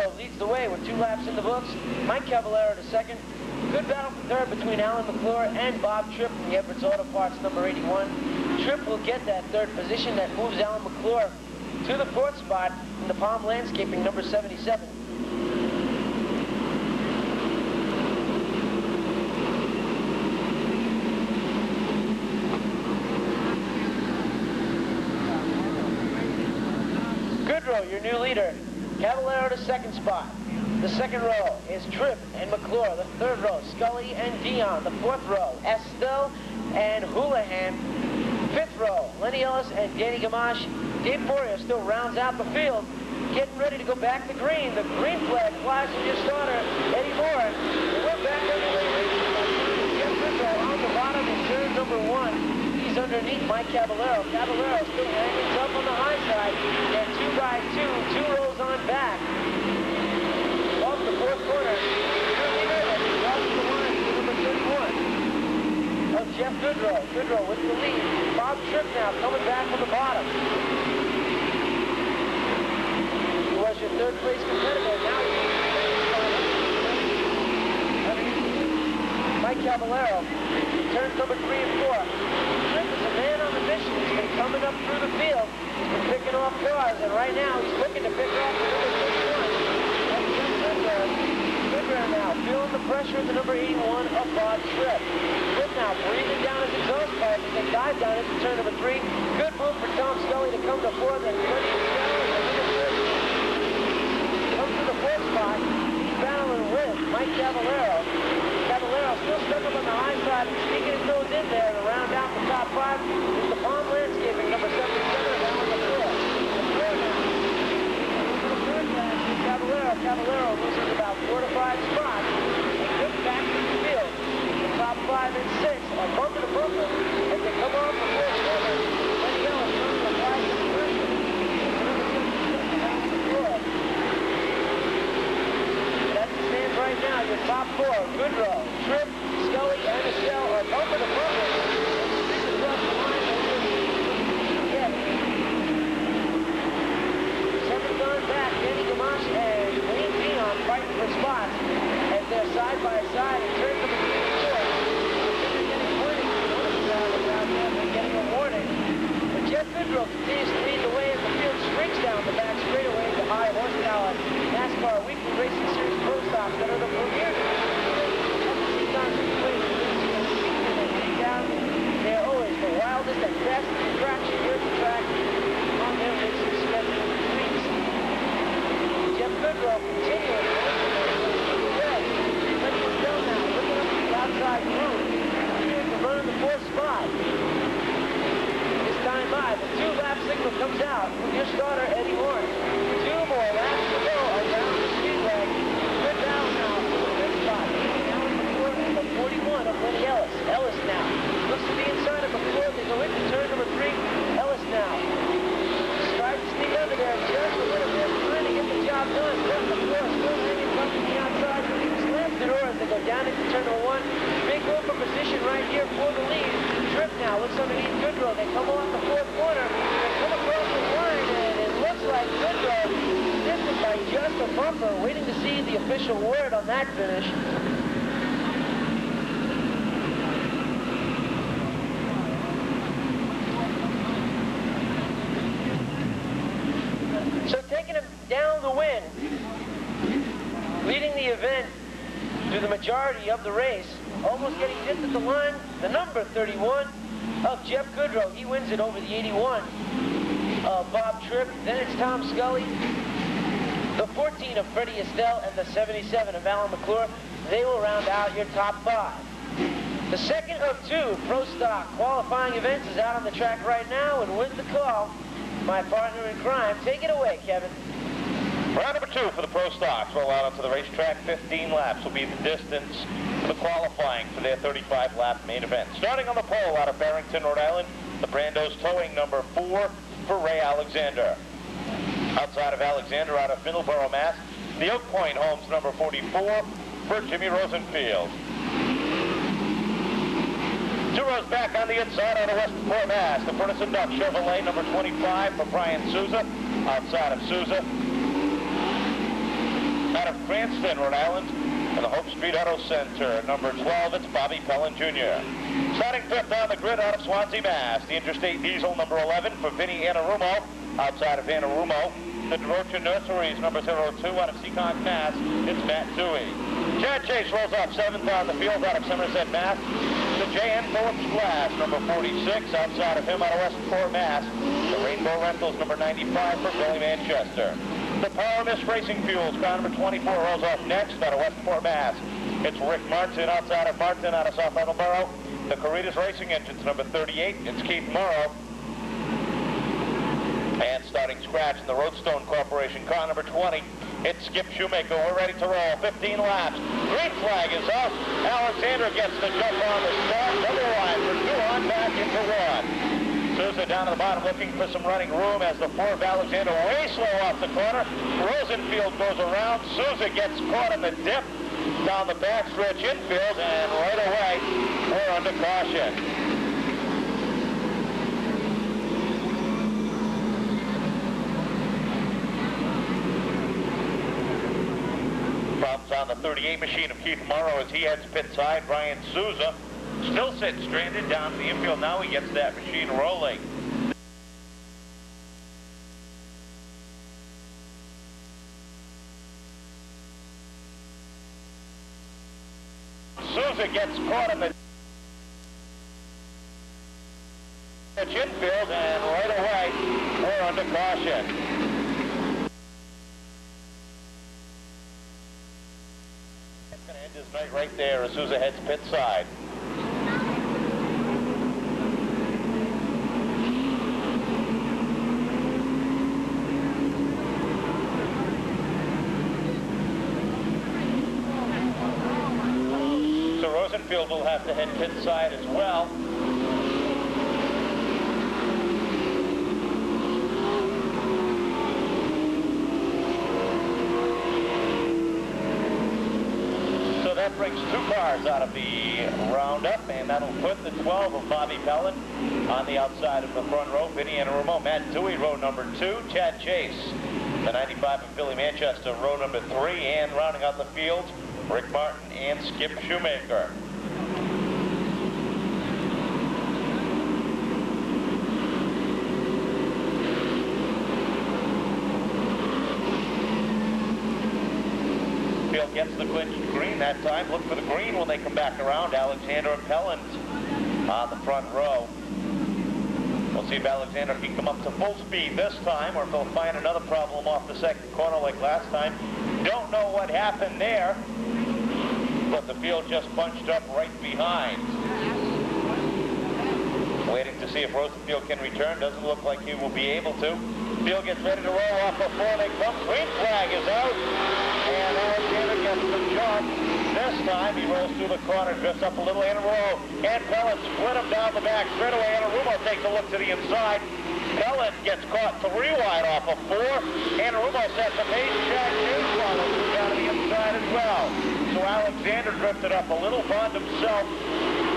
Goodrow leads the way with 2 laps in the books. Mike Caballero to second. Good battle for third between Alan McClure and Bob Tripp from the Edwards Auto Parts number 81. Tripp will get that third position that moves Alan McClure to the 4th spot in the Palm Landscaping number 77. Goodrow, your new leader. Caballero to 2nd spot. The 2nd row is Tripp and McClure. The 3rd row, Scully and Dion. The 4th row, Estelle and Houlihan. 5th row, Lenny Ellis and Danny Gamache. Dave Poirier still rounds out the field, getting ready to go back to green. The green flag flies from your starter, Eddie Moore. And we're back underway. Jeff Goodrow on the bottom in turn number 1. He's underneath Mike Caballero. Caballero still hanging up on the high side. And 2 by 2, 2 rows on back. Off the 4th corner, your leader and he crosses the line to number 31 of Jeff Goodrow. Goodrow with the lead. Bob Tripp now coming back from the bottom. He was your 3rd place competitor. Now he's Mike Caballero, turns number 3 and 4. Tripp is a man on the mission. He's been coming up through the field. He's been picking off cars, and right now he's looking to pick off the number 31. Goodrow now feeling the pressure of the number 81 of Bob Tripp. Tripp now breathing down his exhaust pipe as they dive down into turn number 3. Good move for Tom Scully to come to 4th and ready to go. Comes to the 4th spot. He's battling with Mike Caballero. Caballero still stuck up on the high side and sneaking his nose in there to round out the top 5 is the Palm Landscaping number 77 of Alan McClure. Caballero loses about 4 to 5 spots and gets back to the field. The top 5 and 6 are bumper to bumper as they come off the 4th corner. Lenny Ellis comes to 5 to the pressure. As it stands right now, your top 4, Goodrow, Tripp, Scully, and Estelle are bumper to bumper. Across the line, again. 7th on back, Danny Gamache and fighting for spots as they're side by side in turn number 3 and 4. They're getting warning. They're getting a warning. But Jeff Goodrow continues to lead the way as the field shrinks down the back straightaway to high horsepower NASCAR Weekly Racing Series Pro Stock that are the premier. They're always the wildest and best attraction here at the track on their racing schedule. Jeff Goodrow continuing. Outside room. Here's the run in the 4th spot. This time by, the 2-lap signal comes out from your starter, Eddie Moore. 2 more laps to go around the speedway. Good down now to the 5th spot. Now in McClure and the 41 of Lenny Ellis. Ellis now looks to be inside of McClure. They go into turn number 3. Ellis now tries to sneak under there just a little bit, trying to get the job done. Left McClure still hanging up from the outside. Slams the door as they go down into turn number 1. Big move for position right here for the lead. Tripp now looks underneath Goodrow. They come off the 4th corner. They come across the line, and it looks like Goodrow missed it by just a bumper. Waiting to see the official word on that finish. So taking him down the win, leading the event through the majority of the race, almost getting dipped at the line, the number 31 of Jeff Goodrow. He wins it over the 81 of Bob Tripp. Then it's Tom Scully, the 14 of Freddie Estelle, and the 77 of Alan McClure. They will round out your top 5. The second of 2 Pro Stock qualifying events is out on the track right now, and with the call, my partner in crime. Take it away, Kevin. Round number 2 for the Pro Stocks. Roll out onto the racetrack. 15 laps will be the distance for the qualifying for their 35-lap main event. Starting on the pole out of Barrington, Rhode Island, the Brando's towing number 4 for Ray Alexander. Outside of Alexander, out of Middleborough, Mass, the Oak Point Homes number 44 for Jimmy Rosenfield. 2 rows back on the inside out of Westport, Mass, the Furnace and Duck Chevrolet number 25 for Brian Souza. Outside of Souza, Cranston, Rhode Island, and the Hope Street Auto Center. Number 12, it's Bobby Pellin Jr. Starting fifth on the grid out of Swansea, Mass. The Interstate Diesel, number 11, for Vinny Anarumo. Outside of Anarumo, the DeRocha Nurseries, number 02, out of Seekonk, Mass. It's Matt Dewey. Chad Chase rolls off seventh on the field out of Somerset, Mass. The J.N. Phillips Glass, number 46, outside of him out of Westport, Mass. The Rainbow Rentals, number 95, for Billy Manchester. The Power Mist Racing Fuels, car number 24, rolls off next out of Westport, Mass. It's Rick Martin outside of Martin out of South Attleboro. The Caritas Racing Engines, number 38, it's Keith Morrow. And starting scratch in the Roadstone Corporation, car number 20, it's Skip Shoemaker. We're ready to roll. 15 laps. Green flag is out. Alexander gets the jump on the start. Double line for 2 on, back into 1. Souza down to the bottom looking for some running room as the 4 of Alexander way slow off the corner. Rosenfield goes around. Souza gets caught in the dip down the backstretch infield, and right away we're under caution. Problems on the 38 machine of Keith Morrow as he heads pit side. Brian Souza still sitting stranded down to the infield. Now he gets that machine rolling. Souza gets caught in the infield, and right away we're under caution. Going to end his night right there as Souza heads pit side. So Rosenfield will have to head pit side as well. That brings 2 cars out of the roundup, and that'll put the 12 of Bobby Pellin on the outside of the front row. Vinny Anarumo, Matt Dewey, row number 2. Chad Chase, the 95 of Billy Manchester, row number 3. And rounding out the field, Rick Martin and Skip Shoemaker. Gets the clinched green that time. Look for the green when they come back around. Alexander and Pellin on the front row. We'll see if Alexander can come up to full speed this time, or if he'll find another problem off the second corner like last time. Don't know what happened there, but the field just bunched up right behind. Waiting to see if Rosenfield can return. Doesn't look like he will be able to. Field gets ready to roll off before they come. Green flag is out, and Alexander gets the jump. This time he rolls through the corner, drifts up a little in a row, and Pellin split him down the back straightaway. Anarumo takes a look to the inside. Pellin gets caught 3 wide off of 4. Anarumo sets a pace. Chad Chase follows down to the inside as well. So Alexander drifted up a little, found himself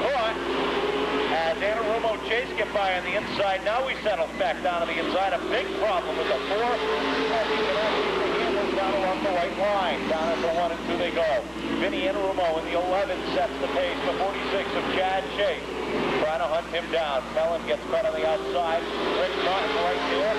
caught as Anarumo Chase get by on the inside. Now he settles back down to the inside. A big problem with the 4 as he can actually get the handles down along the white line. Down at the 1 and 2 they go. Vinny Anarumo in the 11 sets the pace. The 46 of Chad Chase trying to hunt him down. Pellin gets caught on the outside. Rick Martin right there,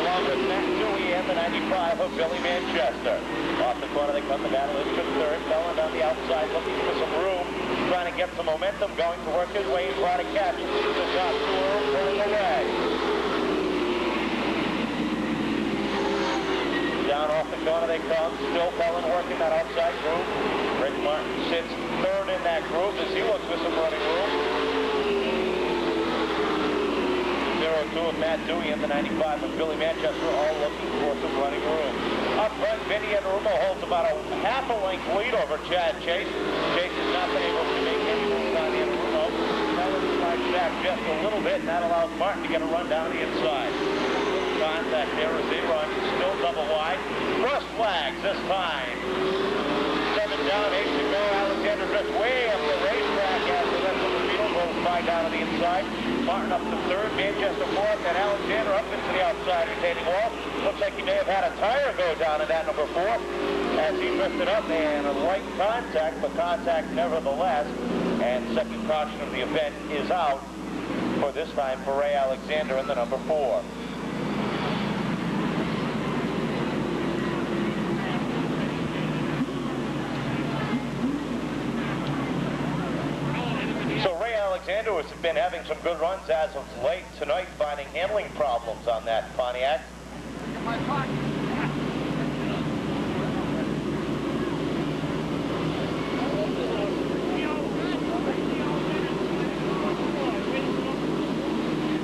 along with Matt Dewey and the 95 of Billy Manchester. Off the corner they come. The battle is to third. Pellin on the outside looking for some room, trying to get some momentum going to work his way and try to catch the top 2 pulling away. Down off the corner they come. Still Pellin working that outside group. Rick Martin sits third in that group as he looks for some running room. 0-2 of Matt Dewey and the 95 of Billy Manchester all looking for some running room. Up front, Vinny Anarumo holds about a half a length lead over Chad Chase. Chase has not been able to make any moves on Anarumo. Pellin slides back just a little bit, and that allows Martin to get a run down the inside. Contact there as they run, still double wide. Cross flags this time. 7 down, 8 to go. Alexander drifts way up the racetrack as the rest of the field rolls by down to the inside. Martin up to third, Manchester fourth, and Alexander up into the outside retaining wall. Looks like he may have had a tire go down in that number 4. as he drifted up, and a light contact, but contact nevertheless. And second caution of the event is out for this time for Ray Alexander in the number 4. Alexander has been having some good runs as of late tonight, finding handling problems on that Pontiac.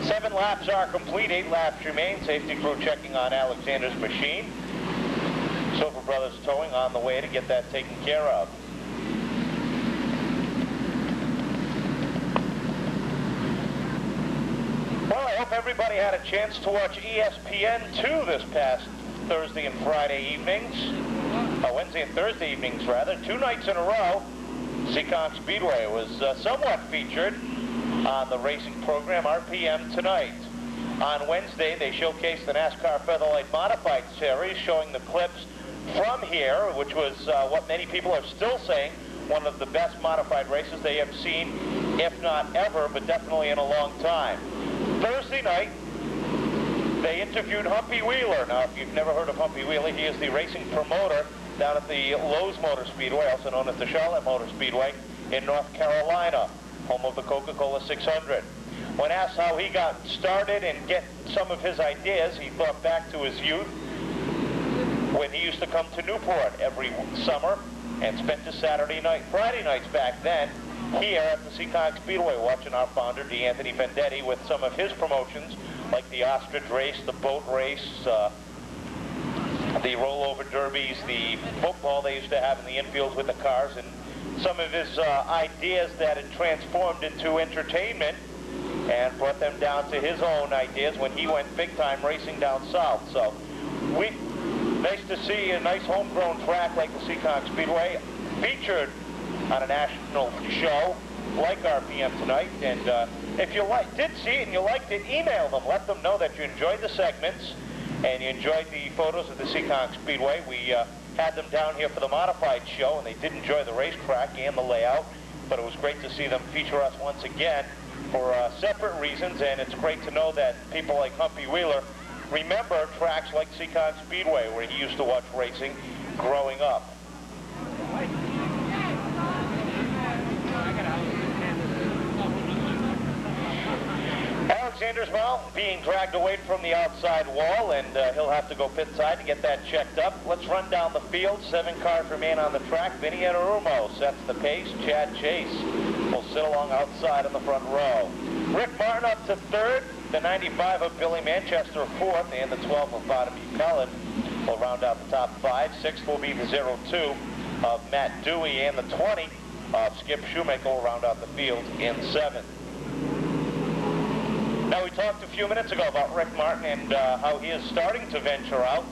Seven laps are complete, 8 laps remain. Safety crew checking on Alexander's machine. Silver Brothers Towing on the way to get that taken care of. Well, I hope everybody had a chance to watch ESPN2 this past Thursday and Friday evenings. Wednesday and Thursday evenings, rather. 2 nights in a row. Seekonk Speedway was somewhat featured on the racing program, RPM Tonight. On Wednesday, they showcased the NASCAR Featherlight Modified Series, showing the clips from here, which was what many people are still saying, one of the best modified races they have seen, if not ever, but definitely in a long time. Thursday night, they interviewed Humpy Wheeler. Now, if you've never heard of Humpy Wheeler, he is the racing promoter down at the Lowe's Motor Speedway, also known as the Charlotte Motor Speedway, in North Carolina, home of the Coca-Cola 600. When asked how he got started and get some of his ideas, he thought back to his youth when he used to come to Newport every summer and spent his Friday nights back then here at the Seekonk Speedway, watching our founder, D'Anthony Vendetti, with some of his promotions, like the ostrich race, the boat race, the rollover derbies, the football they used to have in the infields with the cars, and some of his ideas that had transformed into entertainment and brought them down to his own ideas when he went big-time racing down south. So, nice to see a nice homegrown track like the Seekonk Speedway featured on a national show like RPM Tonight. And if you did see it and you liked it, email them. Let them know that you enjoyed the segments and you enjoyed the photos of the Seekonk Speedway. We had them down here for the modified show, and they did enjoy the racetrack and the layout, but it was great to see them feature us once again for separate reasons. And it's great to know that people like Humpy Wheeler remember tracks like Seekonk Speedway, where he used to watch racing growing up. Alexander's being dragged away from the outside wall, and he'll have to go pit side to get that checked up. Let's run down the field. 7 cars remain on the track. Vinny Anarumo sets the pace. Chad Chase will sit along outside in the front row. Rick Martin up to 3rd. The 95 of Billy Manchester 4th, and the 12 of Bottomby Cullen will round out the top 5. 6th will be the 02 of Matt Dewey, and the 20 of Skip Shoemaker will round out the field in 7th. Now, we talked a few minutes ago about Rick Martin and how he is starting to venture out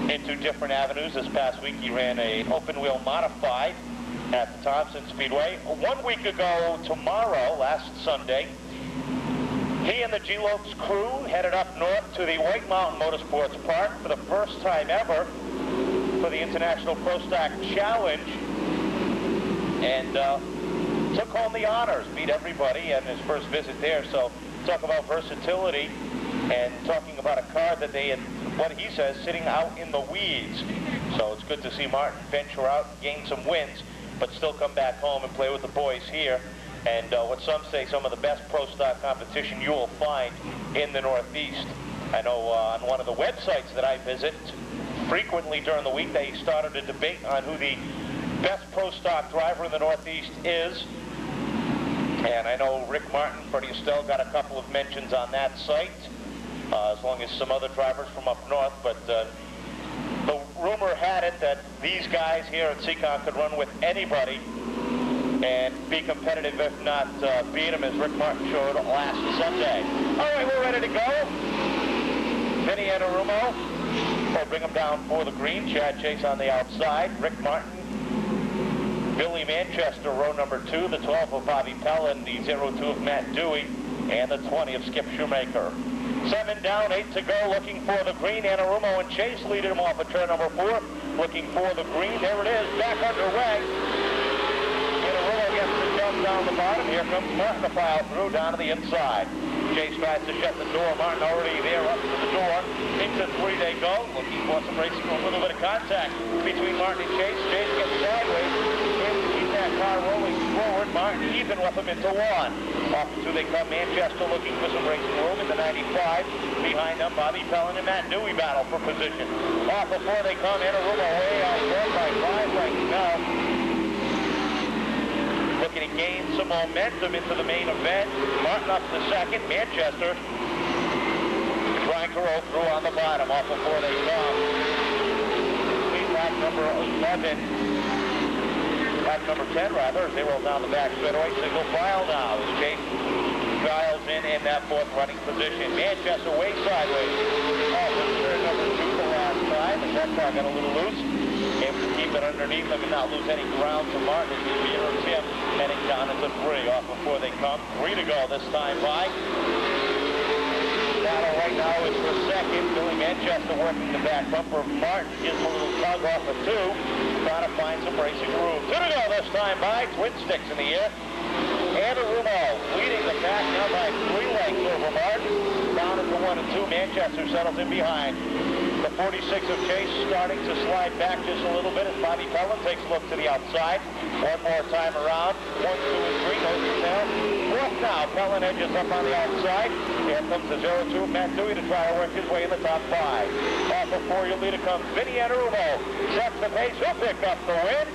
into different avenues. This past week, he ran a open-wheel modified at the Thompson Speedway. 1 week ago tomorrow, last Sunday, he and the G-Lopes crew headed up north to the White Mountain Motorsports Park for the first time ever for the International Pro Stock Challenge, and took home the honors, beat everybody at his first visit there. So talk about versatility and talking about a car that they had, what he says, sitting out in the weeds. So it's good to see Martin venture out, gain some wins, but still come back home and play with the boys here. And what some say, some of the best pro stock competition you will find in the Northeast. I know on one of the websites that I visit frequently during the week, they started a debate on who the best pro stock driver in the Northeast is. And I know Rick Martin, Freddie Estelle got a couple of mentions on that site, as long as some other drivers from up north. But the rumor had it that these guys here at Seekonk could run with anybody and be competitive, if not beat him, as Rick Martin showed last Sunday. All right, we're ready to go. Vinny Anarumo will bring him down for the green. Chad Chase on the outside. Rick Martin, Billy Manchester, row number 2. The 12 of Bobby Pellin, the 02 of Matt Dewey, and the 20 of Skip Shoemaker. 7 down, 8 to go, looking for the green. Anarumo and Chase leading him off at turn number 4. looking for the green. There it is, back underway. Inarulo gets the jump down the bottom. Here comes Martin to file through down to the inside. Chase tries to shut the door. Martin already there up to the door. Into 3 they go. Looking for some racing, a little bit of contact between Martin and Chase. Chase gets sideways. Tries to keep that car rolling forward. Martin even with them into 1. Off to 2 they come. Manchester looking for some racing room in the 95. Behind them, Bobby Pellin and Matt Dewey battle for position. Off before they come. Inarulo way out there by 5 right now. Looking to gain some momentum into the main event. Martin up to second. Manchester trying to roll through on the bottom. Off before they come. Lead lap number 11. Lap number 10 rather, as they roll down the back straightaway. Single file now as Chase dials in that 4th running position. Manchester way sideways. Off of turn number 2 the last time, and that car got a little loose. Able to keep it underneath them and not lose any ground to Martin as he mirrors him, heading down into 3. Off before they come. 3 to go this time by. Battle right now is for second. Billy Manchester working the back bumper. Martin gives a little tug off of 2. Trying to find some racing room. 2 to go this time by. Twin sticks in the air. Inarulo leading the pack now by 3 lengths over Martin. Down into 1 and 2. Manchester settles in behind. The 46 of Chase starting to slide back just a little bit as Bobby Pellin takes a look to the outside. One more time around. 1, 2, and 3. Nose to tail. 4th now. Pellin edges up on the outside. Here comes the 0-2 of Matt Dewey to try to work his way in the top 5. Off before your leader comes Vinny Inarulo. Sets the pace. He'll pick up the win.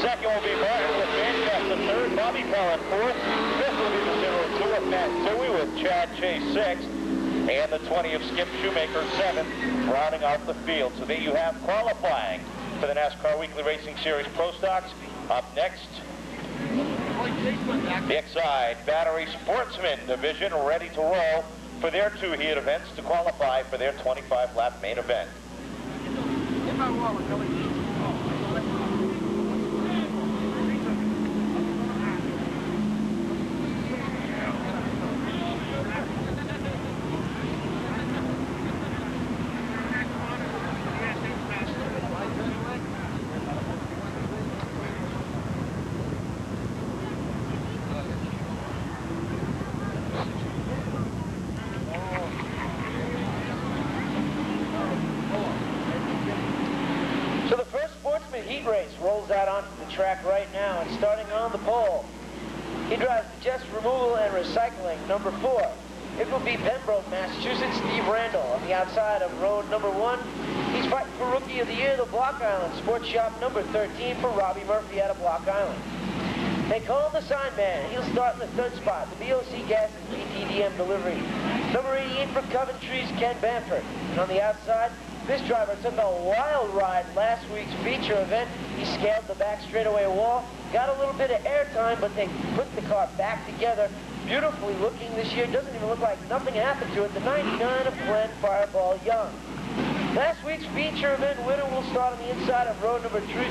Second will be Martin with Manchester 3rd. Bobby Pellin 4th. 5th will be the 0-2 of Matt Dewey with Chad Chase 6th. And the 20 of Skip Shoemaker 7th, rounding out the field. So there you have qualifying for the NASCAR Weekly Racing Series Pro Stocks. Up next, the Exide Battery Sportsman Division ready to roll for their 2 heat events to qualify for their 25-lap main event. Heat race rolls out onto the track right now and starting on the pole. He drives the Jets Removal and Recycling, number 4. It will be Pembroke, Massachusetts, Steve Randall on the outside of road number 1. He's fighting for Rookie of the Year, the Block Island Sports Shop, number 13 for Robbie Murphy out of Block Island. They call him the sign man. He'll start in the 3rd spot, the BOC Gases BTDM delivery. Number 88 for Coventry's Ken Bamford. And on the outside, this driver took a wild ride last week's feature event. He scaled the back straightaway wall, got a little bit of airtime, but they put the car back together. Beautifully looking this year. Doesn't even look like nothing happened to it. The 99 of Glenn Fireball Young. Last week's feature event winner will start on the inside of road number 3,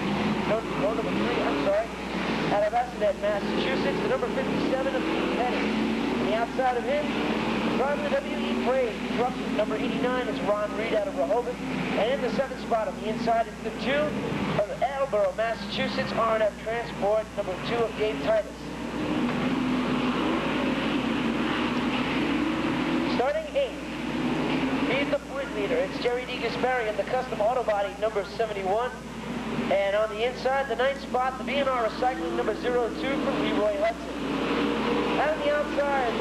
out of Acid, Massachusetts, the number 57 of Pete Petty. On the outside of him, driving the WE Parade truck, number 89 is Ron Reed out of Rehoboth. And in the 7th spot on the inside is the 2 of Attleboro, Massachusetts, R&F Transport, number 2 of Dave Titus. Starting 8th, he's the point leader. It's Jerry D. Gaspari in the custom auto body, number 71. And on the inside, the 9th spot, the B&R Recycling, number 02 from Leroy Hudson. And on the outside,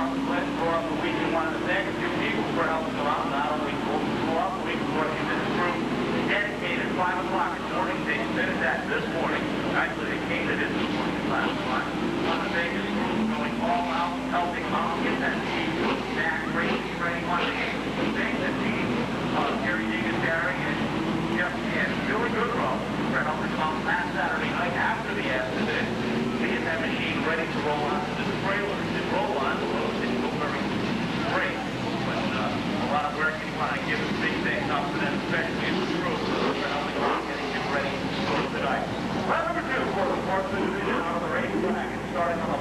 Mark Flint throughout the week. We wanted to thank a few people for helping them out, not only throughout the week, but this crew dedicated 5 o'clock in the morning. They finished that this morning. Actually, they came to this morning at 5 o'clock. I want to thank this crew for going all out, helping them out, get that team back, ready, want to thank the team, Gary Diggins, and Jeff and Billy Goodrow for helping them out last Saturday night after the accident to get that machine ready to roll on. The trailer didn't roll on, so it didn't go very great. But a lot of work, and you want to give a big thanks out to them, especially the crew, for helping them out getting it ready for tonight. Round number 2 for the Sportsman Division out of the racetrack, starting on the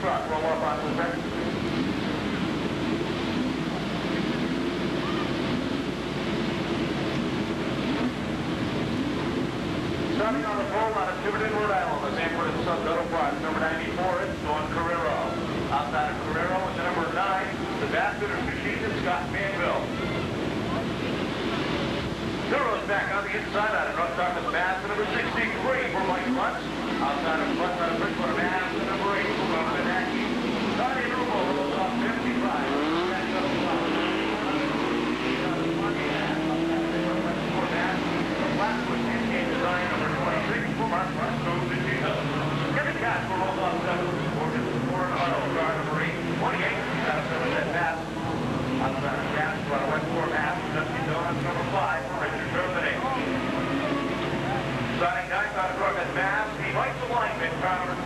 truck. Roll up onto the track. Starting on the pole out of Tiverton, Rhode Island, the Sanford and Sons Auto Parts, number 94, it's Dawn Carrero. Outside of Carrero is the number 9, the Bassfitters Machine, and Scott Manville. Carrero's back on the inside out of North Dartmouth, Mass, the number 63 for Mike Lutz. Outside of Lutz out of Bridgewater, Mass, the number 8 for Robert Benacki. Tony Rubo rolls off 55. That's up the top. Flatwood Campaign Design number 26 for Mark Marco Vigino. Kevin Casper rolls off 7 for an auto car number 8, 28. That's that pass. Outside of Casper out of Westport, Mass. Dusty Donuts number 5 for Richard Germany. Starting 9th out of Crooked, Mass. He bites the lineman, car number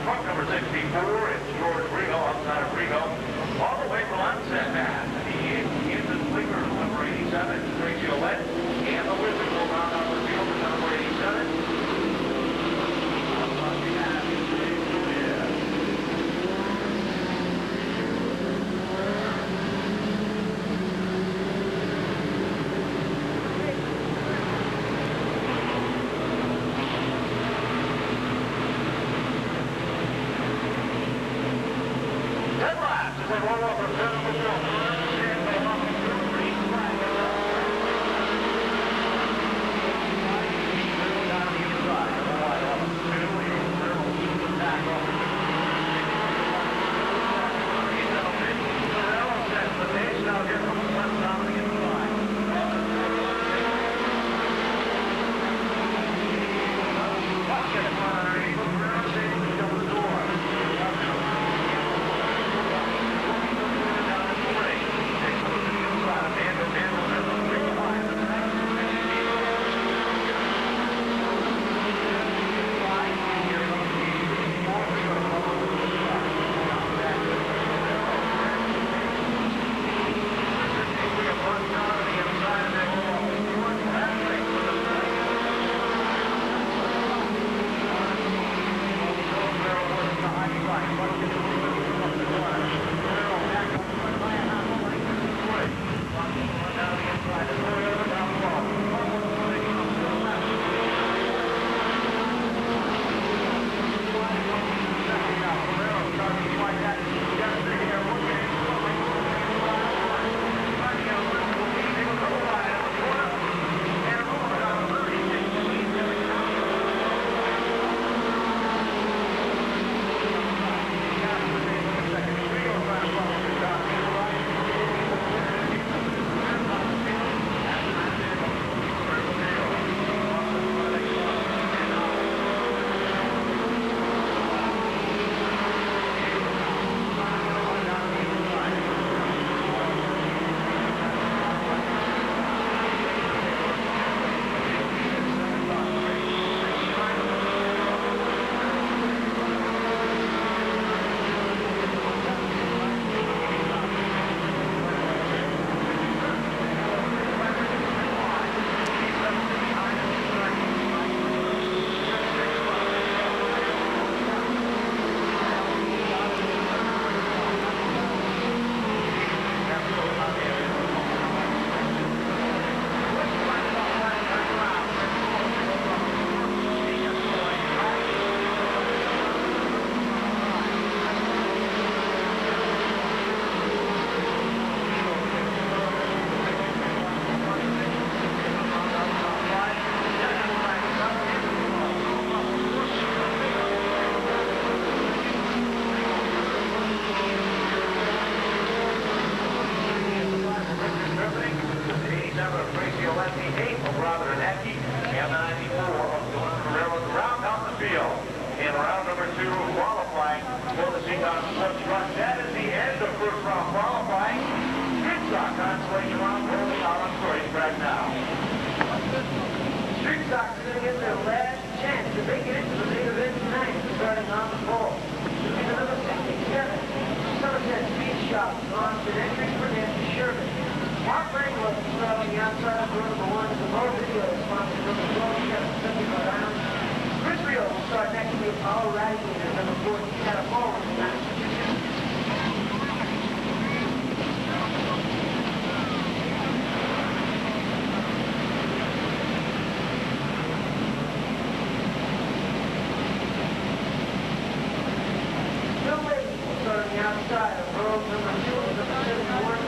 inside of row number 2 and number 71,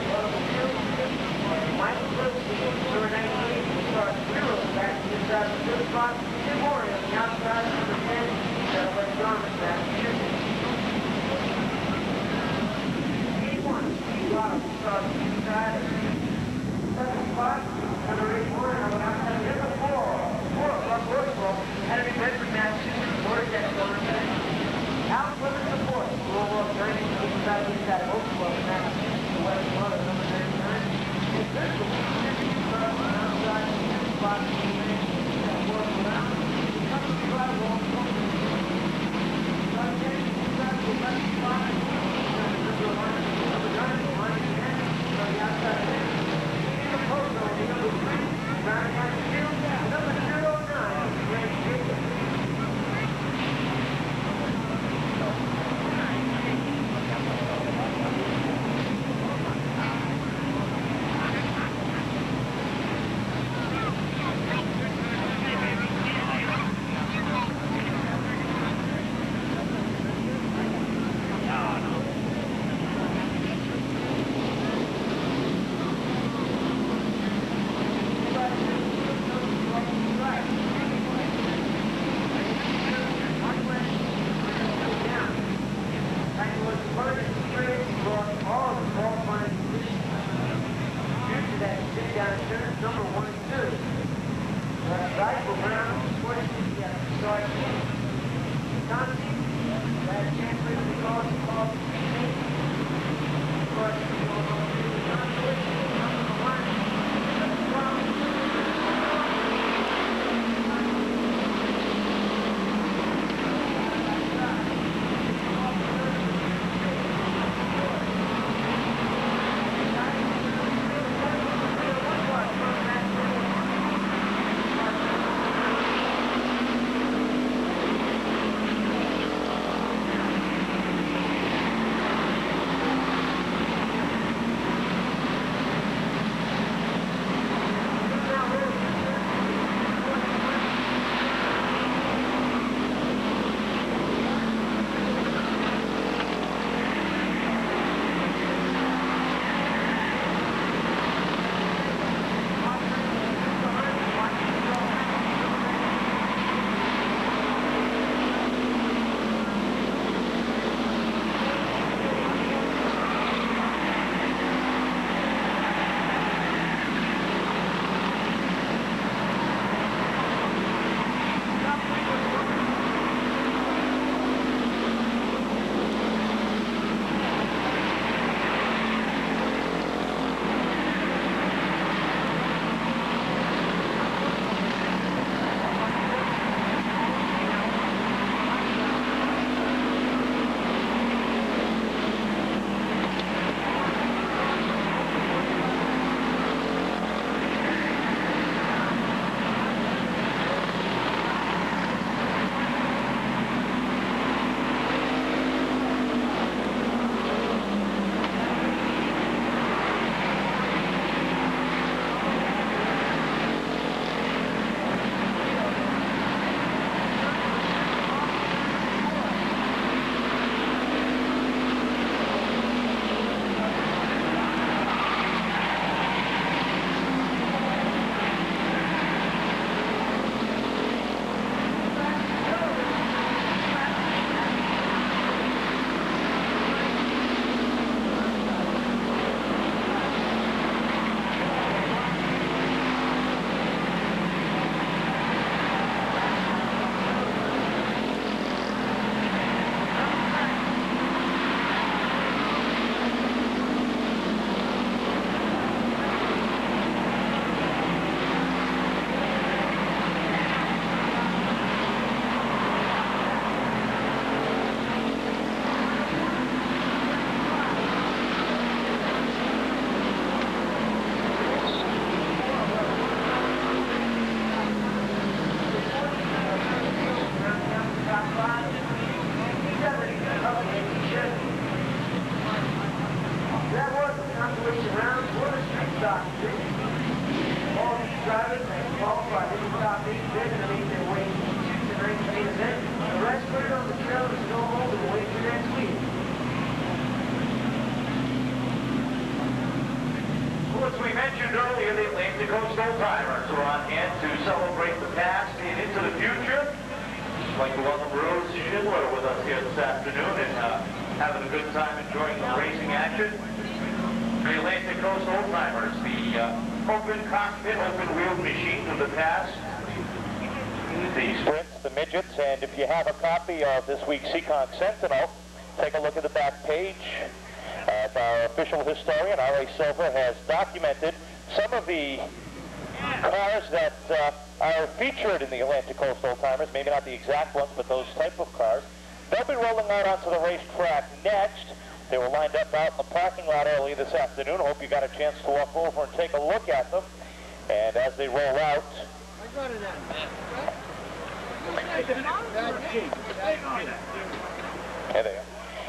Michael Brooksy, number 98, will start 0 back to the inside of the fifth spot. Tim Morey on the outside of number 10, Chevrolet Garment, Massachusetts. 81, Steve Lotto will start to the inside of the 7th spot. Number 81, number 4, Buck Rosewell, Henry Redford, Massachusetts, Morey, that's number 10. Alex Lemons the fourth, Louisville, 90, inside the inside of Oakville, Massachusetts, the West Mother, number 99. It's Bristol, outside the 10th spot, fourth round. Coming to drive along, number 10, inside the 11th spot, number 9, line 10, on the outside of 10. Number 4, number 3, round out the field, number 09, Greg Jacobs. Seekonk Old-Timers are on hand to celebrate the past and into the future. I'd like to welcome Rose Schindler with us here this afternoon and having a good time enjoying the racing action. The Atlantic Coast Old-Timers, the open cockpit, open-wheeled machines of the past. The Sprints, the midgets, and if you have a copy of this week's Seekonk Sentinel, take a look at the back page. Our official historian, R.A. Silver, has documented some of the cars that are featured in the Atlantic Coast Old-Timers, maybe not the exact ones, but those type of cars. They'll be rolling out onto the racetrack next. They were lined up out in the parking lot early this afternoon. Hope you got a chance to walk over and take a look at them. And as they roll out... Here they are.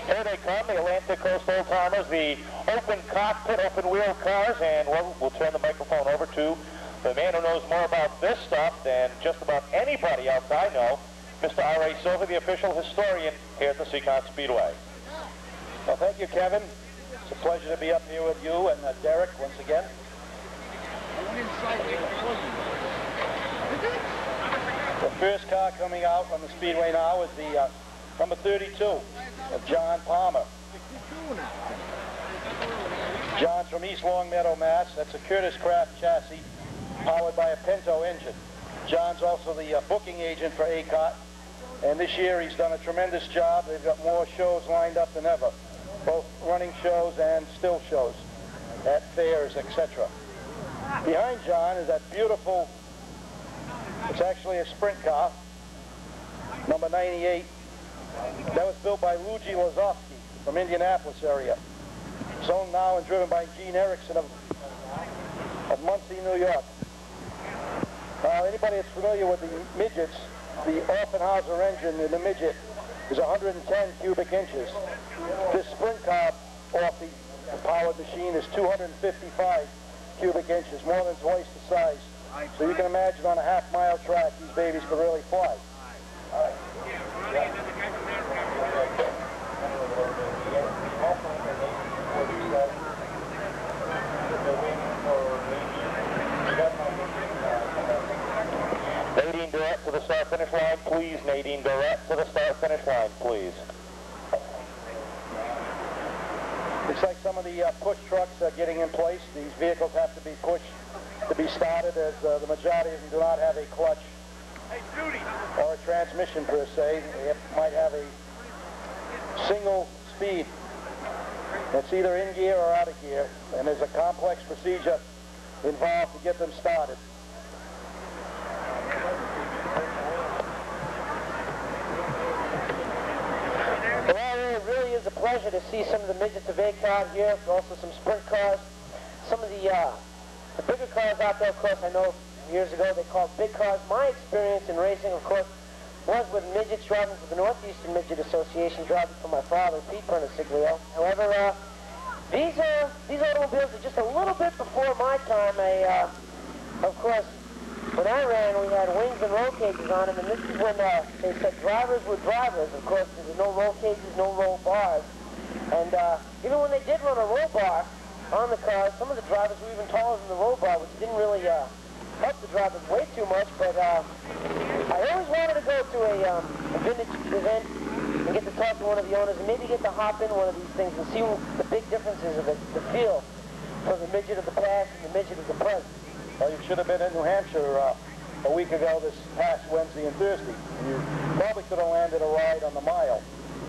Here they come, the Atlantic Coast Old-Timers, the open cockpit, open wheel cars, and we'll turn the microphone over to the man who knows more about this stuff than just about anybody else I know, Mr. R.A. Silver, the official historian here at the Seekonk Speedway. Well, thank you, Kevin. It's a pleasure to be up here with you and Derek once again. The first car coming out on the Speedway now is the number 32 of John Palmer. John's from East Longmeadow, Mass. That's a Curtis Craft chassis powered by a Pinto engine. John's also the booking agent for ACOT, and this year he's done a tremendous job. They've got more shows lined up than ever, both running shows and still shows at fairs, etc. Behind John is that beautiful, it's actually a sprint car, number 98. That was built by Luigi Lazowski from Indianapolis area. It's owned now and driven by Gene Erickson of Muncie, New York. Anybody that's familiar with the midgets, the Offenhauser engine in the midget is 110 cubic inches. This sprint car off the powered machine is 255 cubic inches, more than twice the size. So you can imagine on a half-mile track, these babies could really fly. Nadine Durrett to the start-finish line, please. Nadine Durrett to the start-finish line, please. Looks like some of the push trucks are getting in place. These vehicles have to be pushed to be started, as the majority of them do not have a clutch or a transmission per se. They might have a single speed. It's either in gear or out of gear, and there's a complex procedure involved to get them started. Well, it really is a pleasure to see some of the midgets of ACOT here, also some sprint cars. Some of the bigger cars out there, of course, I know years ago they called big cars. My experience in racing, of course, was with midgets driving for the Northeastern Midget Association, driving for my father, Pete ProNyne. However, these automobiles are just a little bit before my time. Of course, when I ran, we had wings and roll cages on them, and this is when they said drivers were drivers. Of course, there were no roll cages, no roll bars. And even when they did run a roll bar on the cars, some of the drivers were even taller than the roll bar, which didn't really help the drivers way too much. But I always wanted to go to a vintage event and get to talk to one of the owners and maybe get to hop in one of these things and see the big differences of it, the feel for the midget of the past and the midget of the present. Well, you should have been in New Hampshire a week ago this past Wednesday and Thursday. You probably could have landed a ride on the mile,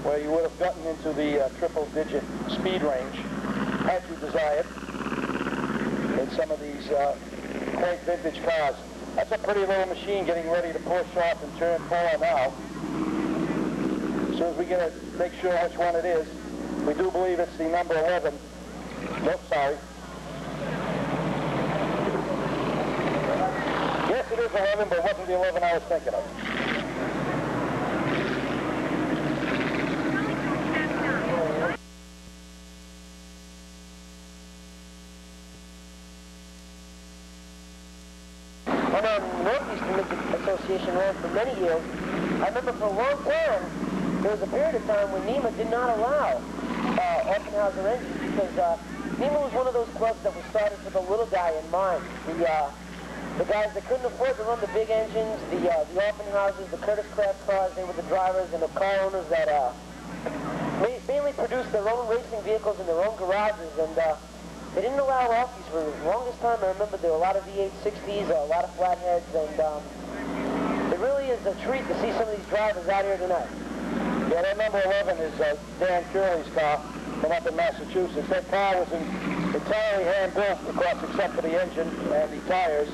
where you would have gotten into the triple-digit speed range, had you desired, in some of these quite vintage cars. That's a pretty little machine getting ready to push off in turn 4 now. As soon as we get to make sure which one it is, we do believe it's the number 11. Nope, sorry. Yes, it is 11, but it wasn't the 11 I was thinking of. When the Northeastern Midget Association ran for many years, I remember for a long time, there was a period of time when NEMA did not allow Offenhauser engines because NEMA was one of those clubs that was started for the little guy in mind. The guys that couldn't afford to run the big engines, the orphan houses, the Curtis Craft cars, they were the drivers and the car owners that mainly produced their own racing vehicles in their own garages, and they didn't allow Rockies for the longest time. I remember there were a lot of V860s, a lot of flatheads, and it really is a treat to see some of these drivers out here tonight. Yeah, that number 11 is Dan Curley's car from up in Massachusetts. That car was entirely hand-built, of course, except for the engine and the tires.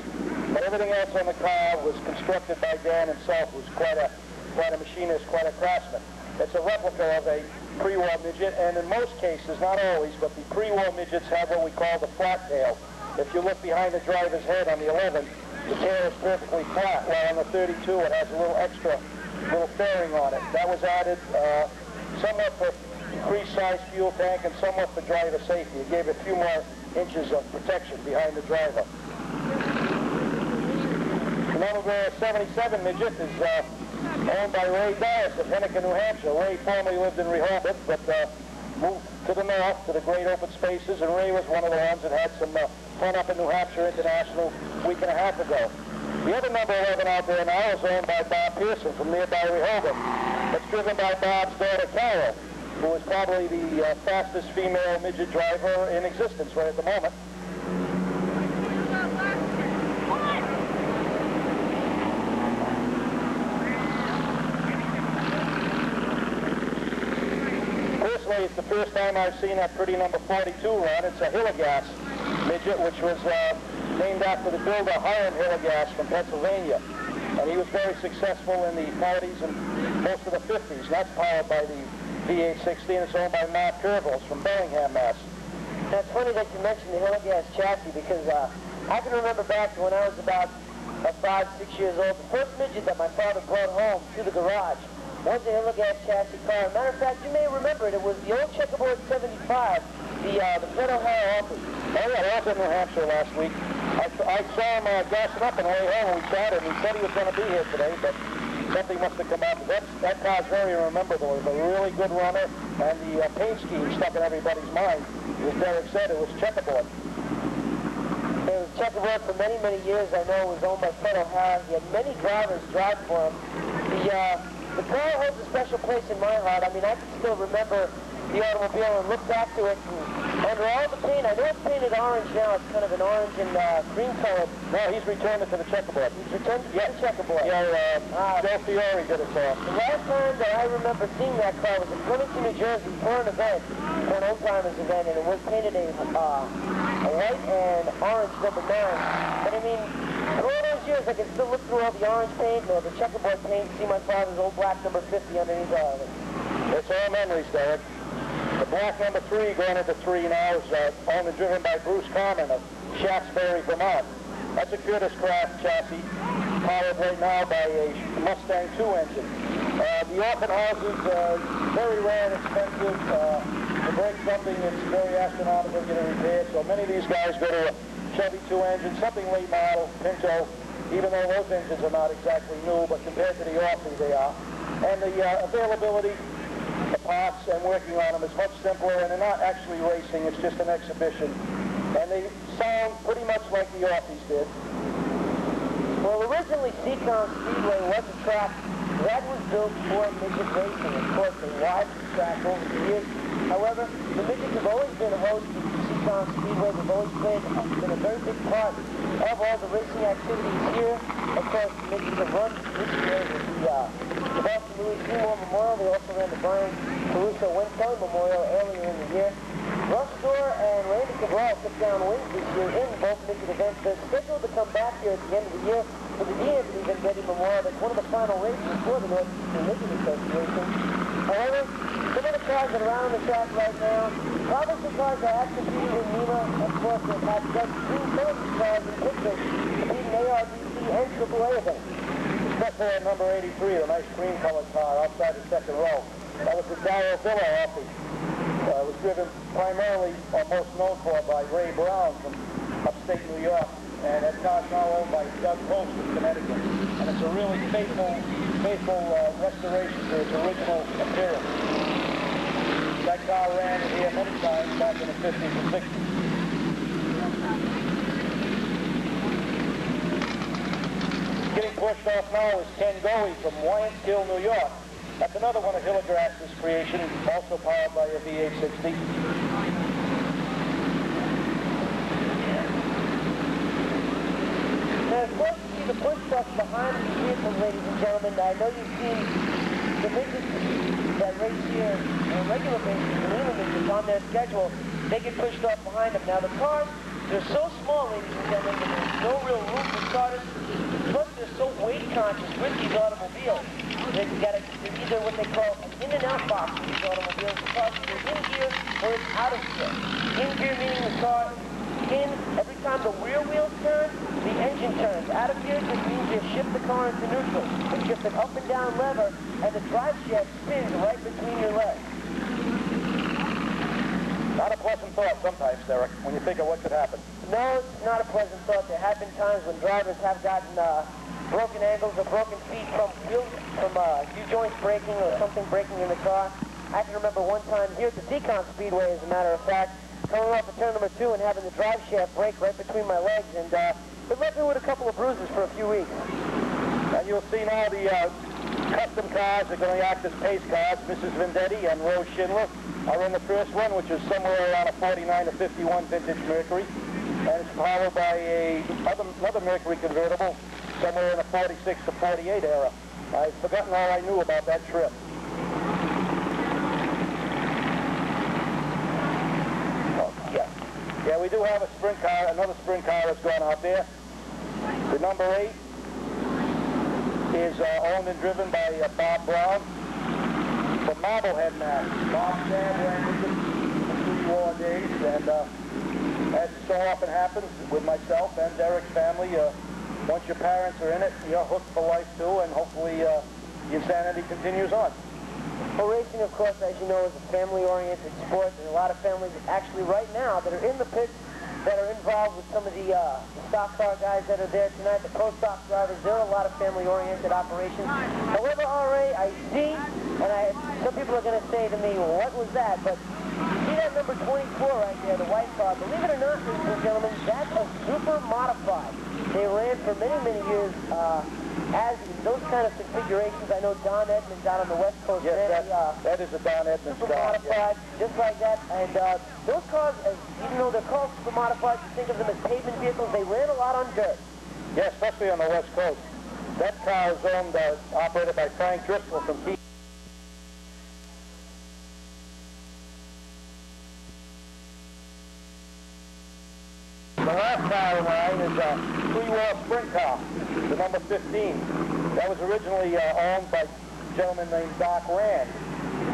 But everything else on the car was constructed by Dan himself, who was quite a machinist, quite a craftsman. It's a replica of a pre-war midget, and in most cases, not always, but the pre-war midgets have what we call the flat tail. If you look behind the driver's head on the 11, the tail is perfectly flat, while on the 32 it has a little extra little fairing on it. That was added somewhat for increased size fuel tank and somewhat for driver safety. It gave a few more inches of protection behind the driver. The number 77 midget is owned by Ray Dias of Henniker, New Hampshire. Ray formerly lived in Rehoboth, but moved to the north to the great open spaces, and Ray was one of the ones that had some fun up in New Hampshire International a week and a half ago. The other number 11 out there now is owned by Bob Pearson from nearby Rehoboth. It's driven by Bob's daughter, Carol, who is probably the fastest female midget driver in existence right at the moment. Personally, it's the first time I've seen that pretty number 42 run. It's a Hillegas midget, which was named after the builder Hiram Hillegas from Pennsylvania. And he was very successful in the 40s and most of the 50s. That's powered by the V860, and it's owned by Mark Curvels from Bellingham, Mass. Now, it's funny that you mentioned the Hillegas chassis, because I can remember back to when I was about 5, 6 years old. The first midget that my father brought home to the garage was a Hillegas chassis car. Matter of fact, you may remember it. It was the old checkerboard 75, the Fred Ohio Opry. Oh yeah, I was in New Hampshire last week. I saw him gassing up on the way home when we chatted, and he said he was going to be here today, but something must have come up. That car's very memorable. It was a really good runner, and the paint scheme stuck in everybody's mind. As Derek said, it was checkerboard. It was checkerboard for many, many years. I know it was owned by Fred Ohio. He had many drivers drive for him. The car holds a special place in my heart. I mean, I can still remember the automobile and look back to it. And under all the paint, I know it's painted orange now. It's kind of an orange and cream color. No, he's returned it to the checkerboard. He's returned it to the checkerboard. Yeah, Joe Fiore did it for us. The last time that I remember seeing that car was in Flemington, New Jersey for an event, for an old-timers event, and it was painted a white and orange number 9. But I mean, for all those years, I can still look through all the orange paint or the checkerboard paint and see my father's old black number 50 underneath all of it. It's all memories, Derek. The black number 3 going into 3 now is owned and driven by Bruce Carman of Shaftesbury, Vermont. That's a Curtis Craft chassis, powered right now by a Mustang 2 engine. The orphan houses are very rare and expensive. To break something, it's very astronomical to get it repaired. So many of these guys go to a Chevy 2 engine, something late model, Pinto, even though those engines are not exactly new, but compared to the Orphan they are. And the availability of parts and working on them is much simpler, and they're not actually racing, it's just an exhibition. And they sound pretty much like the Orphans did. Well, originally Seekonk Speedway was a track that was built for midget racing. Of course, they widened the track over the years. However, the midgets have always been a host to Seekonk Speedway. They've always been a very big part of all the racing activities here. Of course, the midgets have run this year with the Boston Louis Seymour Memorial. They also ran the Brian Caruso Win Kelly Memorial earlier in the year. Russ Dorr and Randy Cabral took down wins this year in both midget events. They're scheduled to come back here at the end of the year for the D.Anthony Vendetti Memorial. That's one of the final races for the Northeastern Midget Association. However, some of the cars that are around the track right now, probably some cars that have competed in NEMA, of course, have had just green Phillips cars in pictures competing ARDC and AAA events. Especially at number 83, the nice cream-colored car outside the second row. That was the Darrow Villa Opry. It was driven primarily, or most known for, by Ray Brown from upstate New York. And that car is now owned by Doug Post of Connecticut. And it's a really faithful restoration to its original appearance. That car ran here many times back in the 50s and 60s. Getting pushed off now is Ken Goey from Wyantskill, New York. That's another one of Hilligrass's creation, also powered by a V860. Now, it's nice to see the push trucks behind these vehicles, ladies and gentlemen. I know you've seen the midgets that race here on a regular basis, the Lima midgets on their schedule. They get pushed off behind them. Now, the cars, they're so small, ladies and gentlemen, that there's no real room for starters. Plus, they're so weight conscious with these automobiles. They're either what they call an in and out box with these automobiles. The car is either in gear or it's out of gear. In gear meaning the car in, every time the rear wheels turn, the engine turns. Out of gear just means you shift the car into neutral. You shift an up and down lever, and the drive shaft spins right between your legs. Not a pleasant thought sometimes, Derek, when you think of what could happen. No, it's not a pleasant thought. There have been times when drivers have gotten broken ankles or broken feet from U-joints breaking or something breaking in the car. I can remember one time here at the Seekonk Speedway, as a matter of fact, coming off of turn number 2 and having the drive shaft break right between my legs, and it left me with a couple of bruises for a few weeks. And you'll see now the custom cars are going to act as pace cars. Mrs. Vendetti and Rose Schindler are in the first one, which is somewhere around a 49 to 51 vintage Mercury. And it's powered by another Mercury convertible, somewhere in the 46 to 48 era. I've forgotten all I knew about that trip. Oh, yeah. Yeah, we do have a sprint car, another sprint car that's gone out there. The number 8 is owned and driven by Bob Brown from Marblehead, Mass. Bob's dad ran with him in pre-war days, and as so often happens with myself and Derek's family, once your parents are in it, you're hooked for life too, and hopefully the insanity continues on. Well, racing, of course, as you know, is a family-oriented sport. There's a lot of families actually right now that are in the pits that are involved with some of the stock car guys that are there tonight, the pro stock drivers. There are a lot of family-oriented operations. However, RA, I see, and some people are going to say to me, well, what was that? But you see that number 24 right there, the white car. Believe it or not, ladies and gentlemen, that's a super modified. They ran for many, many years as in those kind of configurations. I know Don Edmonds out on the West Coast. Yes, that is a Don Edmonds super car. modified, yeah. Just like that. And those cars, even though they're called super modified, you think of them as pavement vehicles, they ran a lot on dirt. Yeah, especially on the West Coast. That car is owned, operated by Frank Driscoll from Key. The last car in line is a pre-war sprint car, the number 15. That was originally owned by a gentleman named Doc Rand.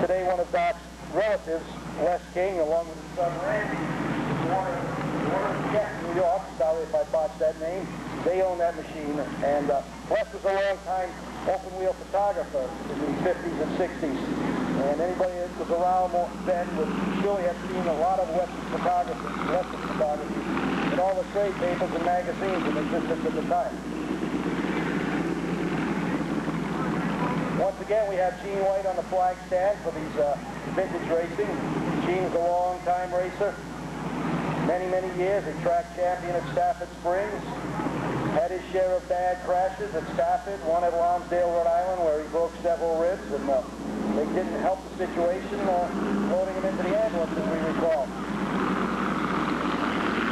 Today, one of Doc's relatives, Les King, along with his son Randy, New York. Sorry if I botched that name. They own that machine, and Les was a long-time open-wheel photographer in the 50s and 60s. And anybody that was around then would surely have seen a lot of Western photography in all the trade papers and magazines in existence at the time. Once again, we have Gene White on the flag stand for these vintage racing. Gene's a long-time racer. Many, many years, a track champion at Stafford Springs. Had his share of bad crashes at Stafford, one at Lonsdale, Rhode Island, where he broke several ribs, and they didn't help the situation, loading him into the ambulance, as we recall.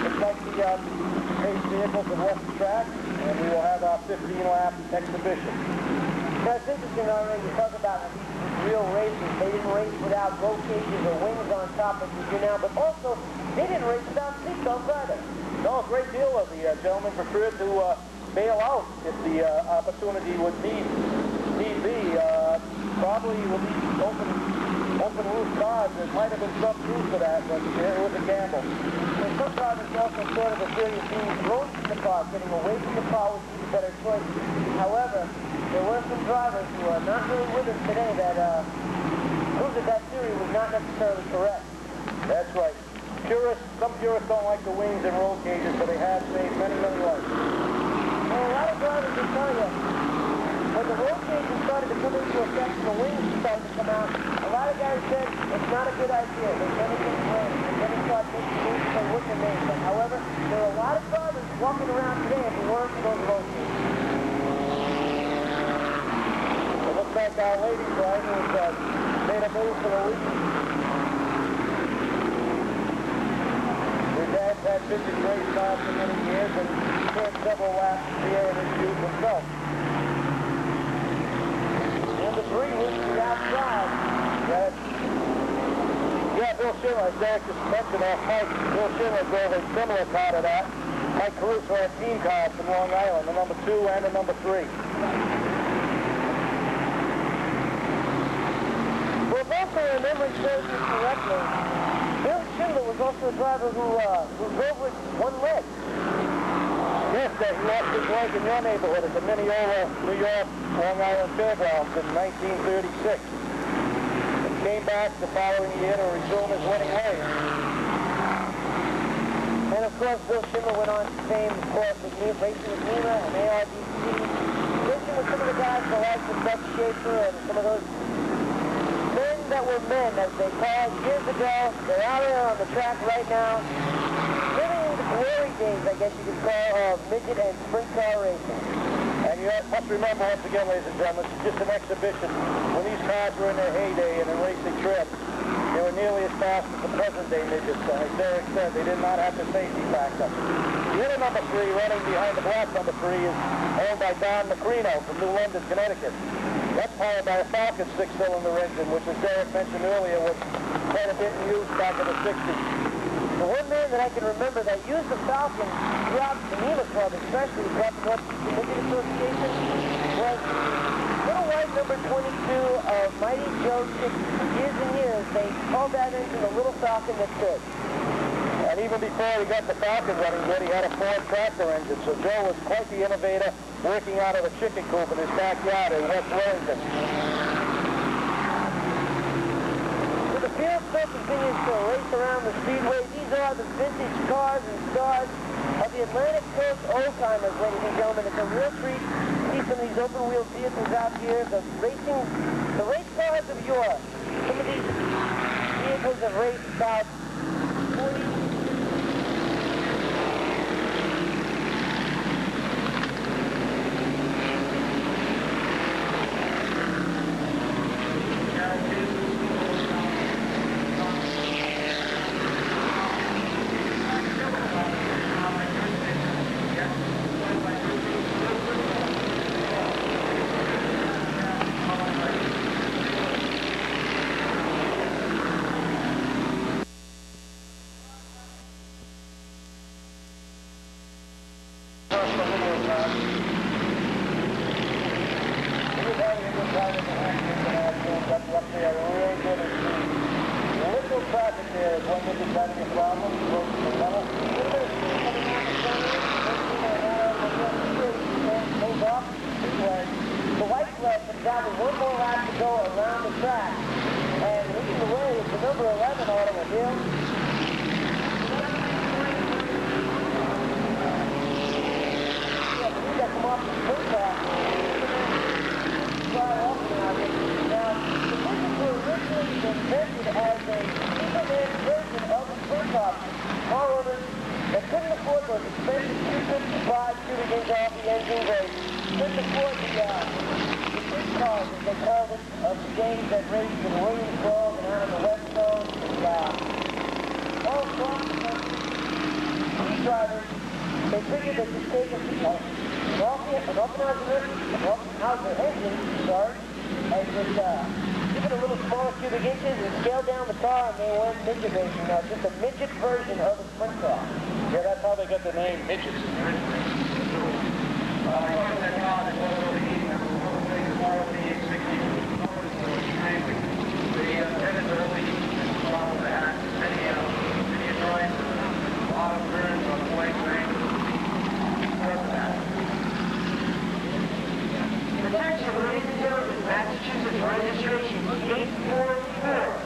It's like the race vehicles have left the track, and we will have our 15-lap exhibition. Now, it's interesting, already you talk about these real races. They didn't race without roll cages or wings on top like we do now, but also they didn't race without seatbelts either. No, a great deal of the gentlemen preferred to bail out if the opportunity would need be. Probably with these open roof cars, there might have been some truth to that, but it was a gamble. And some drivers also sort of appear to being thrown from the car, getting away from the car would be the better choice. However, there were some drivers who are not really with us today that proved that theory was not necessarily correct. That's right. Some purists don't like the wings and roll cages, but they have saved many, many lives. Well, a lot of drivers will tell you, when the roll cages started to come into effect and the wings started to come out, a a lot of guys said it's not a good idea. They're going to get played. They're going to start making moves they wouldn't have made. But however, there are a lot of drivers walking around today if we weren't for those road games. It looks like our lady driver has made a move for the lead. Her dad's had vintage race cars for many years and turned several laps here in his youth himself. Number 3 was the outside. Yeah, Bill Schindler, as Derek just mentioned off Mike, Bill Schindler drove a similar car to that. Mike Caruso had team cars from Long Island, the number 2 and the number 3. Well, if also remembering serves me correctly, Bill Schindler was also a driver who drove with one leg. Yes, he lost his leg in your neighborhood at the Mineola, New York, Long Island Fairgrounds in 1936. And came back the following year to resume his winning ways. And of course, Bill Schindler went on to fame, of course, with racing with Nima and ARDC. Racing with some of the guys that liked with Buck Schaefer and some of those men that were men, as they called years ago. They're out there on the track right now, living the glory days, I guess you could call, of midget and sprint car racing. And you must remember, once again, ladies and gentlemen, this is just an exhibition. When these cars were in their heyday and in racing trips, they were nearly as fast as the present-day midgets. And as Derek said, they did not have the safety factor. The other number 3, running behind the black number 3, is owned by Don Macrino from New London, Connecticut. That's powered by a Falcon 6-cylinder engine, which, as Derek mentioned earlier, was quite a bit in use back in the 60s. The one man that I can remember that used the Falcon throughout the Nima Club, especially throughout the Northeastern Midget Association, was little white number 22 of Mighty Joe 60. For years and years, they called that engine the Little Falcon that could. And even before he got the Falcon running good, he had a Ford tractor engine. So Joe was quite the innovator, working out of a chicken coop in his backyard in West Wellington. The field still continues to race around the Speedway. These are the vintage cars and stars of the Atlantic Coast old-timers, ladies and gentlemen. It's a real treat to see some of these open-wheel vehicles out here. The race cars of yore. Some of these vehicles have raced about 40... Just a midget version of a sprint car. Yeah, that's how they got the name midgets. Attention, ladies and gentlemen, Massachusetts registration 844.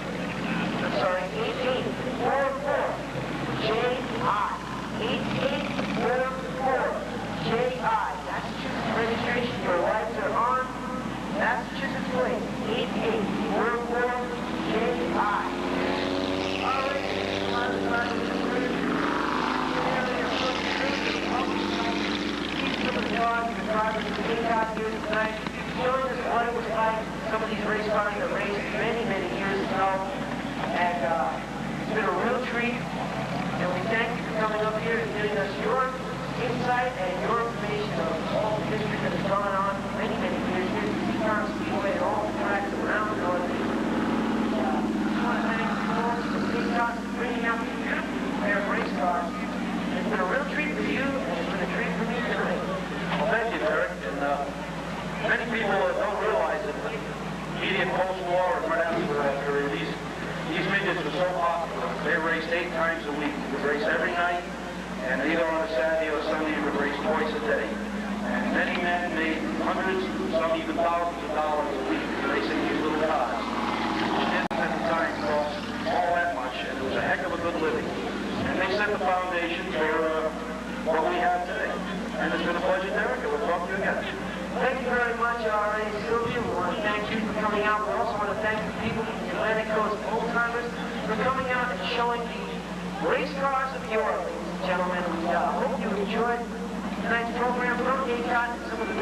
I'm sorry, 8844. J.I. 8844. J.I. Massachusetts registration. Your lights are on. coming up here and giving us your insight and your information of all the history that has gone on for many, many years here at Seekonk Speedway and all the tracks around the Northeast. I want to thank you folks for Seekonk for bringing out these beautiful pair of race cars. It's been a real treat for you, and it's been a treat for me tonight. Well, thank you, Derek. And many people don't realize that the media post-war and right after these midgets were so popular. They raced 8 times a week. They would race every night, and either on a Saturday or Sunday, they would race twice a day. And many men made hundreds, some even thousands of dollars a week racing these little cars. Which didn't at the time cost all that much, and it was a heck of a good living. And they set the foundation for what we have today. And it's been a pleasure, Derek, and we'll talk to you again. Thank you very much, R.A. Sylvia. We want to thank you for coming out. We also want to thank the people from the Atlantic Coast old-timers for coming out and showing the race cars of yore, ladies and gentlemen. We hope you enjoyed tonight's program from ACOT and some of the